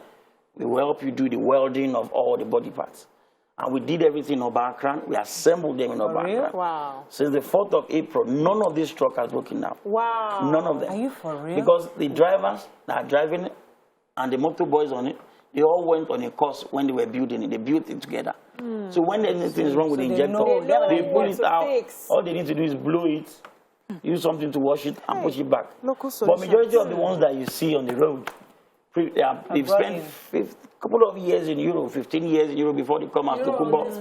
We will help you do the welding of all the body parts. And we did everything in our background. We assembled them in our background. Wow. Since the 4th of April, none of these trucks has broken down. Wow. None of them. Are you for real? Because the drivers that are driving it and the motor boys on it, they all went on a course when they were building it. They built it together. So when anything is wrong with the injector, they pull it out. All they need to do is blow it, use something to wash it, and push it back. But majority of the ones that you see on the road, they've spent a couple of years in Europe, 15 years in Europe before they come out to Kubo.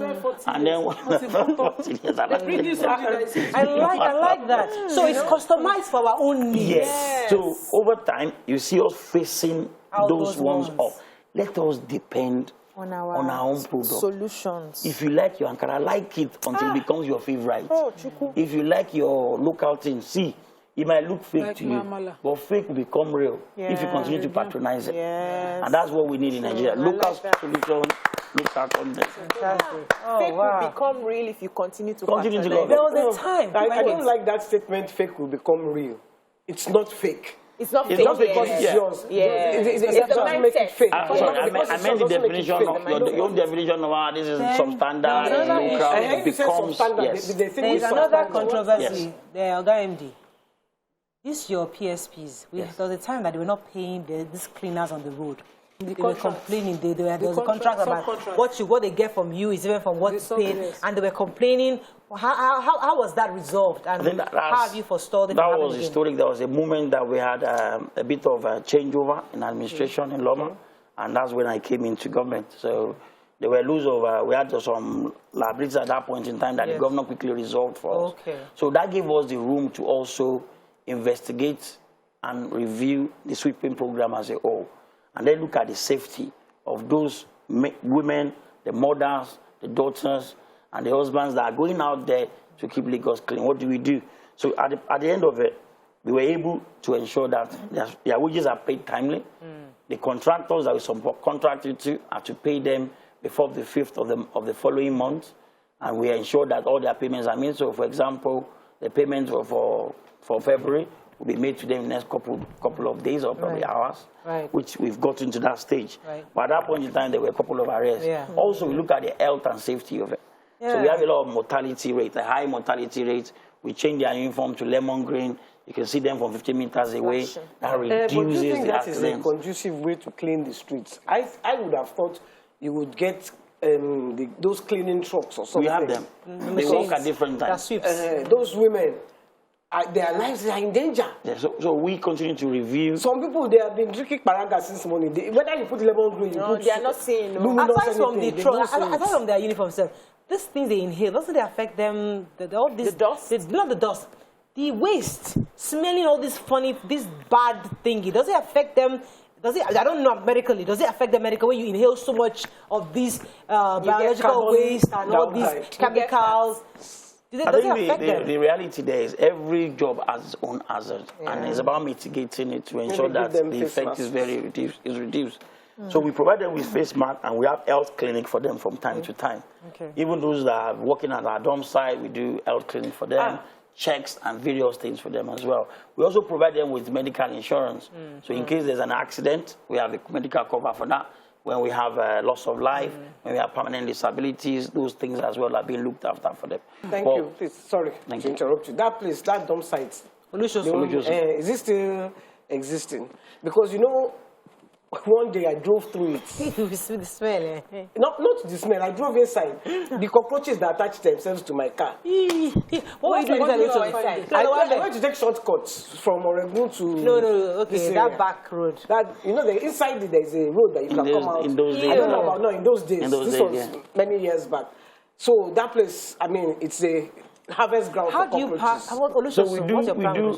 And then 14 years. I like that. So it's customized for our own needs. Yes. So over time, you see us facing those ones up. Let us depend on our own product. Solutions. If you like your Ankara, like it until it becomes your favorite. If you like your local thing, see, it might look fake to you, but fake will become real if you continue to patronize it. And that's what we need in Nigeria. Local solution, local content. Fake will become real if you continue to patronize. There was a time. I don't like that statement, fake will become real. It's not fake. It's not fake. It's yours. It's a make it fake. Sorry, I meant the definition of your own definition of this is substandard, local. It becomes There is another controversy. The Oga MD. These your PSPs. There was a time that they were not paying these cleaners on the road. They were complaining. There was a contract about what they get from you is different from what's paid, and they were complaining. How was that resolved? And how have you forestalled it? That was historic. There was a moment that we had a bit of a changeover in administration in Loma, and that's when I came into government. So there were we had some liabilities at that point in time that the governor quickly resolved for us. So that gave us the room to also investigate and review the sweeping program as a whole, and then look at the safety of those women, the mothers, the daughters, and the husbands that are going out there to keep Lagos clean. What do we do? So at the end of it, we were able to ensure that their wages are paid timely. The contractors that we subcontracted to have to pay them before the 5th of the following month, and we ensure that all their payments are made. So, for example, the payment for February will be made to them in the next couple of days or probably hours, which we've gotten to that stage. But at that point in time, there were a couple of arrests. Also, we look at the health and safety of it. So we have a lot of mortality rate, a high mortality rate. We change their uniform to lemon green. You can see them from 50 meters away. That reduces but do you think the that is a accidents. conducive way to clean the streets? I would have thought you would get those cleaning trucks or something. We have them. They work at different times. Those women, their lives are in danger. Yeah, so we continue to review. Some people, they have been drinking paraga since morning. Whether you put lemon green, they are not seeing. Aside from the truck, aside from their uniforms, these things they inhale, doesn't it affect them? All this, the dust? Not the dust. The waste, smelling all this funny, this bad thingy, does it affect them? Does it? I don't know medically. Does it affect them medically when you inhale so much of these biological waste and all these chemicals? I think the reality there is every job has its own hazard, and it's about mitigating it to ensure that the effect is reduced. So we provide them with face masks, and we have health clinic for them from time to time. Even those that are working at our dorm site, we do health clinic for them. Checks and various things for them as well. We also provide them with medical insurance. So in case there's an accident, we have a medical cover for that. When we have loss of life, when we have permanent disabilities, those things as well are being looked after for them. Thank you. Please, sorry to interrupt you. That place, that dump site, is it still existing? Because, you know, one day I drove through it. You see the smell, Not the smell. I drove inside. The cockroaches that attached themselves to my car. What were you doing inside? I went to take shortcuts from Oregon to. No, that back road. That, you know, inside there is a road that you can come out. In those days. I don't know about no, in those days. This was many years back. So that place, I mean, it's a harvest ground for cockroaches. So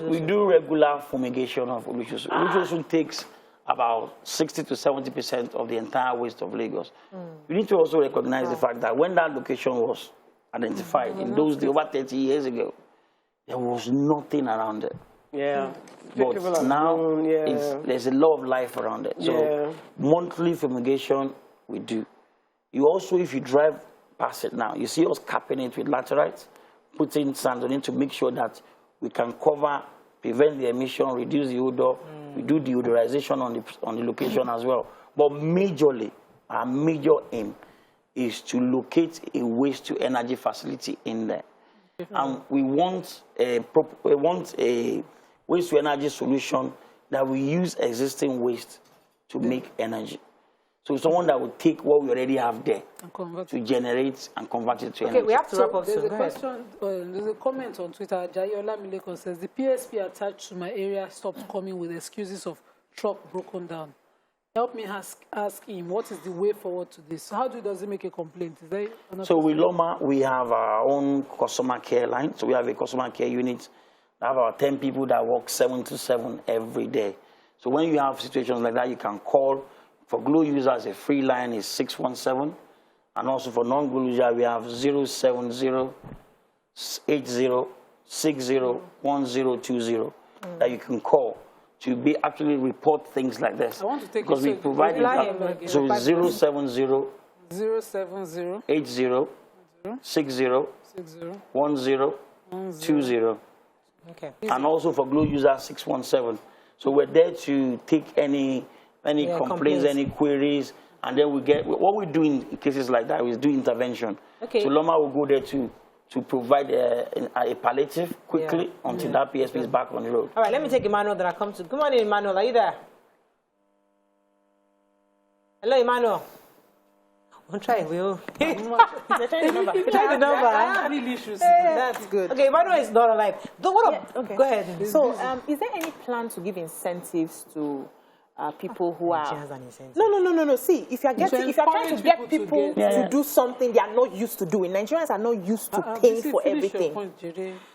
we do regular fumigation of Olusoso. Olusoso takes about 60 to 70% of the entire waste of Lagos. We need to also recognize the fact that when that location was identified in those days, over 30 years ago, there was nothing around it. But now there's a lot of life around it. So monthly fumigation we do. You also, if you drive past it now, you see us capping it with laterites, putting sand on it to make sure that we can cover, prevent the emission, reduce the odor. We do deodorization on the location as well. But majorly, our major aim is to locate a waste-to-energy facility in there. And we want a waste-to-energy solution that will use existing waste to make energy. So someone that will take what we already have there to generate and convert it to energy. Okay, we have to wrap up soon. There's a question, there's a comment on Twitter. Jayola Mileko says, the PSP attached to my area stopped coming with excuses of truck broken down. Help me ask him, what is the way forward to this? So how does he make a complaint? Is there so with Loma, we have our own customer care line. So we have a customer care unit. We have about 10 people that work 7 to 7 every day. So when you have situations like that, you can call. For Glo users, a free line is 617. And also for non-Glo users, we have 070-80-60-1020 that you can call to be actually report things like this. I want to take because we provide it. So 070 80 60 1020. Okay. And also for Glo users 617. So we're there to take any complaints, any queries, and then we get what we do in cases like that is do intervention. Okay. So Loma will go there to provide a palliative quickly until that PSP is back on the road. All right, let me take Emmanuel that I come to. Good morning, Emmanuel. Are you there? Hello, Emmanuel. We'll try. We'll try the number. I have real issues. That's good. Okay, Emmanuel is not alive. Go ahead. So, is there any plan to give incentives to people who are no. See, if you're trying to get people to do something they are not used to doing, Nigerians are not used to paying for everything.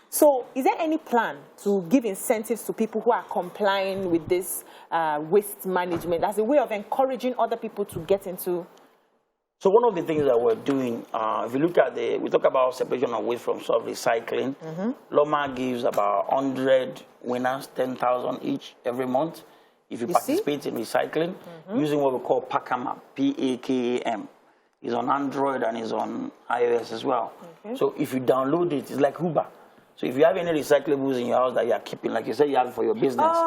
So, is there any plan to give incentives to people who are complying with this waste management as a way of encouraging other people to get into? So one of the things that we're doing, if you look at we talk about separation of waste from soft recycling. Loma gives about 100 winners, 10,000 each every month. If you participate in recycling, using what we call Pakam app, P-A-K-A-M. It's on Android and it's on iOS as well. Okay. So if you download it, it's like Uber. So if you have any recyclables in your house that you are keeping, like you said you have it for your business,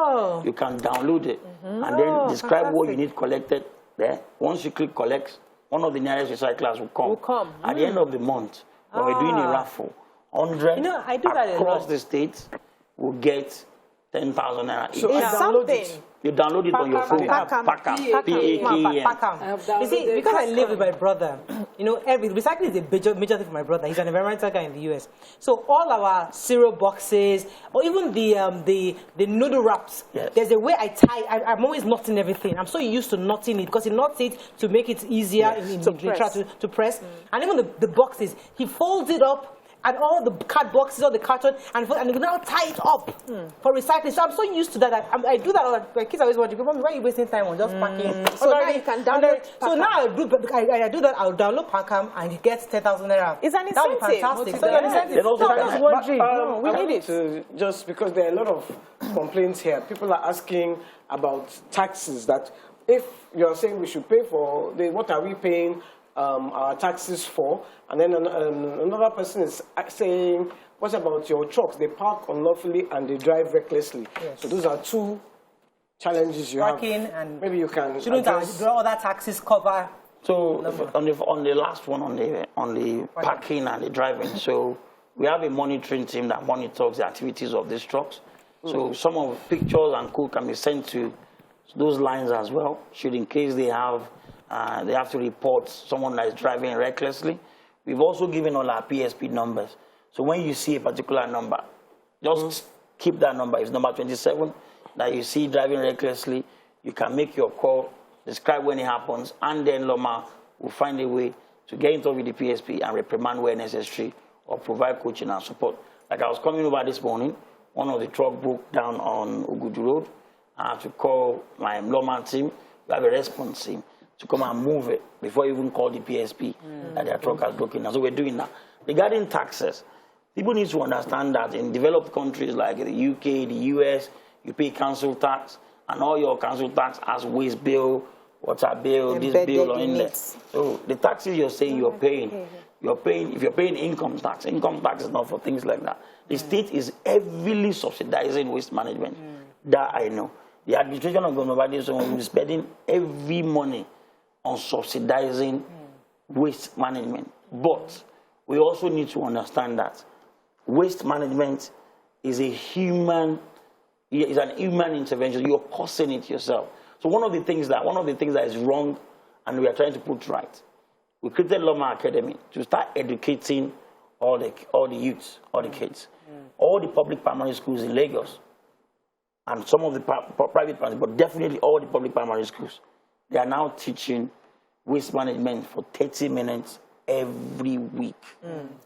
you can download it and then describe what you need collected there. Once you click collect, one of the nearest recyclers will come. At the end of the month, when we're doing a raffle, 100 I do that across the state will get 10,000 naira each. So it's something. You download it on your phone. Pakam. P-A-K-A-M. You see, because I live with my brother, recycling is a major thing for my brother. He's an environmental guy in the US. So all our cereal boxes, or even the noodle wraps, there's a way I'm always knotting everything. I'm so used to knotting it because he knots it to make it easier to press. And even the boxes, he folds it up. And all the card boxes, all the carton, and you now tie it up for recycling. So I'm so used to that. I do that all the time. My kids always want to go, Mommy, why are you wasting time on just packing? So now you can download. So now I do that. I'll download Pakam and get 10,000 naira. It's an incentive. That would be fantastic. So an incentive. We need it. Just because there are a lot of complaints here, people are asking about taxes. That if you're saying we should pay for, what are we paying our taxes for? And then another person is saying, what about your trucks? They park unlawfully and they drive recklessly. Yes. So those are two challenges you have. And maybe you can shouldn't all that taxes cover? So on the last one, on the parking and the driving, so we have a monitoring team that monitors the activities of these trucks. So some of the pictures and code can be sent to those lines as well, should in case they have to report someone that is driving recklessly. We've also given all our PSP numbers. So when you see a particular number, just keep that number. It's number 27 that you see driving recklessly. You can make your call, describe when it happens, and then Loma will find a way to get in touch with the PSP and reprimand where necessary or provide coaching and support. Like I was coming over this morning, one of the truck broke down on Ugudu Road. I had to call my Loma team. We have a response team to come and move it before you even call the PSP that their truck has broken down. So we're doing that. Regarding taxes, people need to understand that in developed countries like the UK, the US, you pay council tax, and all your council tax has waste bill, water bill, this bill or in there. So the taxes you're saying you're paying, if you're paying income tax is not for things like that. The state is heavily subsidizing waste management. That I know. The administration of Governor Biden is spending every money on subsidizing waste management. But we also need to understand that waste management is an human intervention. You're causing it yourself. So one of the things that is wrong and we are trying to put right, we created Loma Academy to start educating all the youths, all the kids, all the public primary schools in Lagos, and some of the private primary, but definitely all the public primary schools. They are now teaching waste management for 30 minutes every week.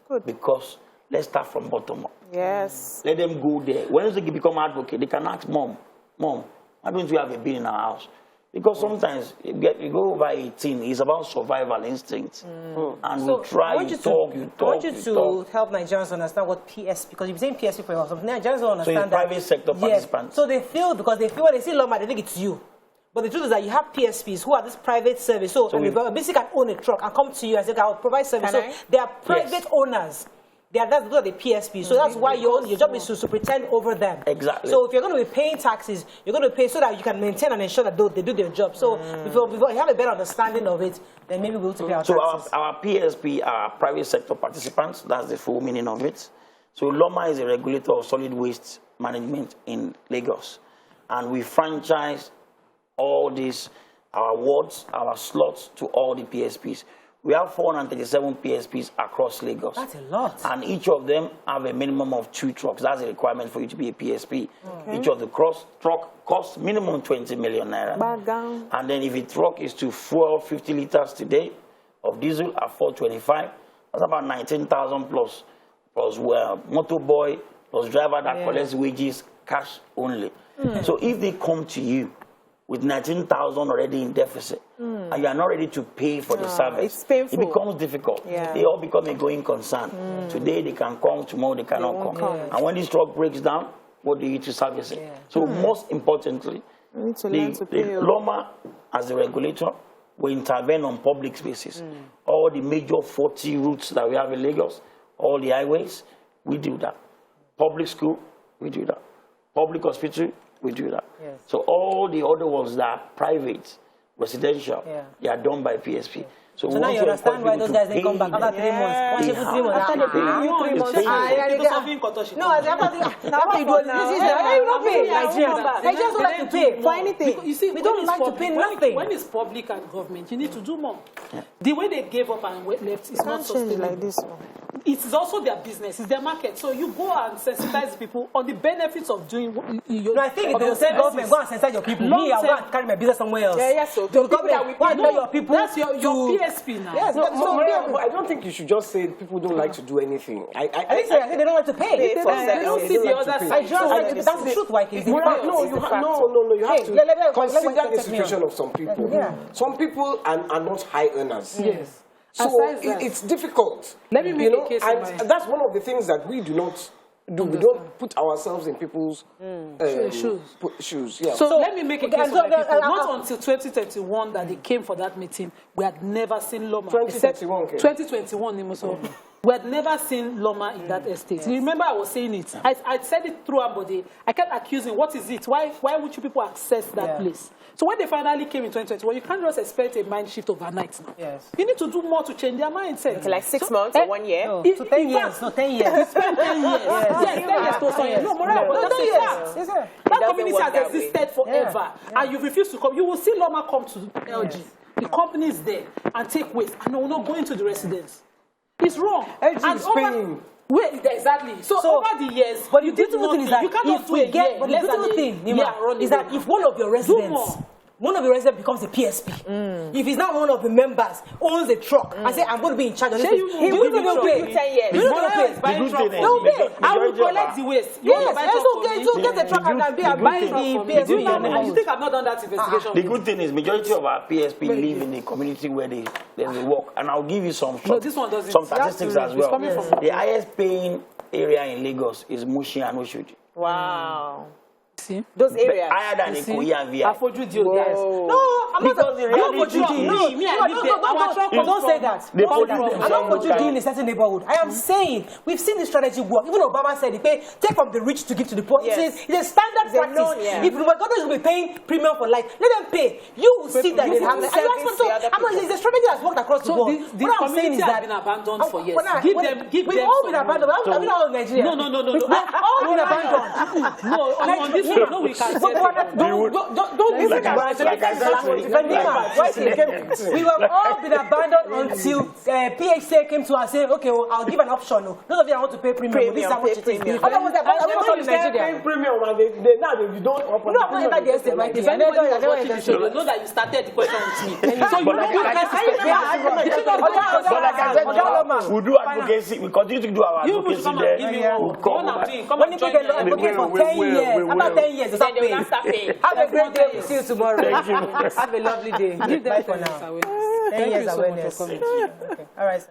Good. Because let's start from bottom up. Yes. Let them go there. When they become advocate, they can ask Mom, why don't you have a bin in our house? Because sometimes you go over 18, it's about survival instinct. And so we try, you talk. I want you to help Nigerians understand what PSP, because you've been saying PSP for a while. So Nigerians don't understand that. So private sector participants. So they feel when they see Loma, they think it's you. But the truth is that you have PSPs who are this private service. So basically can own a truck and come to you and say, I'll provide service. So they are private owners. That's the PSP. So that's why your job is to pretend over them. Exactly. So if you're going to be paying taxes, you're going to pay so that you can maintain and ensure that they do their job. So if you have a better understanding of it, then maybe we'll pay our taxes. So our PSP are private sector participants. That's the full meaning of it. So Loma is a regulator of solid waste management in Lagos. And we franchise all these, our wards, our slots to all the PSPs. We have 437 PSPs across Lagos. That's a lot. And each of them have a minimum of 2 trucks. That's a requirement for you to be a PSP. Each of the truck costs minimum 20 million naira. And then if a truck is to fuel 50 liters today of diesel at 425, that's about 19,000 plus motorboy, plus driver that collects wages, cash only. So if they come to you with 19,000 already in deficit, and you are not ready to pay for the service, it's painful. It becomes difficult. Yeah. They all become a going concern. Today they can come, tomorrow they cannot come. And when this truck breaks down, what do you do to service it? So most importantly, the Loma, as the regulator, will intervene on public spaces. All the major 40 routes that we have in Lagos, all the highways, we do that. Public school, we do that. Public hospital, we do that. Yes. So all the other ones that are private, residential, they are done by PSP. So now you understand why those guys didn't come back after 3 months. Once you put 3 months, after they pay you 3 months. No, Nigerians don't like to pay for anything. You see, we don't like to pay nothing. When it's public and government, you need to do more. The way they gave up and left is not sustainable. Like this one. It's also their business, it's their market. So you go and sensitize people on the benefits of doing your... No, I think if they say government, go and sensitize your people. Me, I'll go and carry my business somewhere else. So the government, why not your people? That's your PSP now. Yes, I don't think you should just say people don't like to do anything. I think they don't like to pay. They don't see the other side. That's the truth, like, no, you have to consider the situation of some people. Some people are not high earners. Yes. So it's difficult. Let me make a case and that's one of the things that we do not do. We don't put ourselves in people's shoes. Yeah. So let me make a case for my people. Not until 2021 that they came for that meeting, we had never seen Loma. 2021, we had never seen Loma in that estate. You remember I was saying it. I said it through everybody. I kept accusing, what is it? Why would you people access that place? So when they finally came in 2021, you can't just expect a mind shift overnight now. Yes. You need to do more to change their mindset. Okay, like 6 months or 1 year? No, 10 years. No, 10 years. You spend 10 years. Yes, 10 years. No, but that's a fact. Yes, sir. That community has existed forever. And you refuse to come. You will see Loma come to LG. The company is there and take waste. And they will not go into the residence. It's wrong. LG is paying. Wait, exactly. So over the years, but the beautiful thing is that you cannot do it. But the beautiful thing, Nima, is that if one of your residents becomes a PSP. If he's not one of the members, owns a truck, and say, I'm going to be in charge of this, he will not pay. 10 years. You don't pay. No pay. I will collect the waste. Yes, so get the truck and be buying the PSP. You think I've not done that investigation? The good thing is majority of our PSP live in a community where they work. And I'll give you some statistics as well. The highest paying area in Lagos is Mushi and Oshodi. Wow. See? Those areas. Higher than Ikoyi and VI. Yes. No, I'm not. Because the reality Don't say that. I'm not for you in a certain neighborhood. I am saying we've seen the strategy work. Even Obama said it, take from the rich to give to the poor. It's a standard practice. If the government will be paying premium for life, let them pay. You will see that they have. It's a strategy that's worked across the board. What I'm saying is that been abandoned for years. Give them. We've all been abandoned. I'm not all in Nigeria. No. All been abandoned. No, on this one, no, we can't say that. Don't listen to what I said. We were all been abandoned until PHC came to us and said, okay, well, I'll give an option. Those of you that want to pay premium, this is how much it is. Otherwise, you start paying premium and now you don't open. No, I'm not about the estate right there. I know that you started the question with me. So you guys we do advocacy. We continue to do our advocacy there. When you take a advocate for 10 years, after 10 years, then they will not start paying. have a great day. We'll see you tomorrow. Thank you. Have a lovely day. Bye for now. 10 years awareness. Thank you so much for coming. Okay. All right.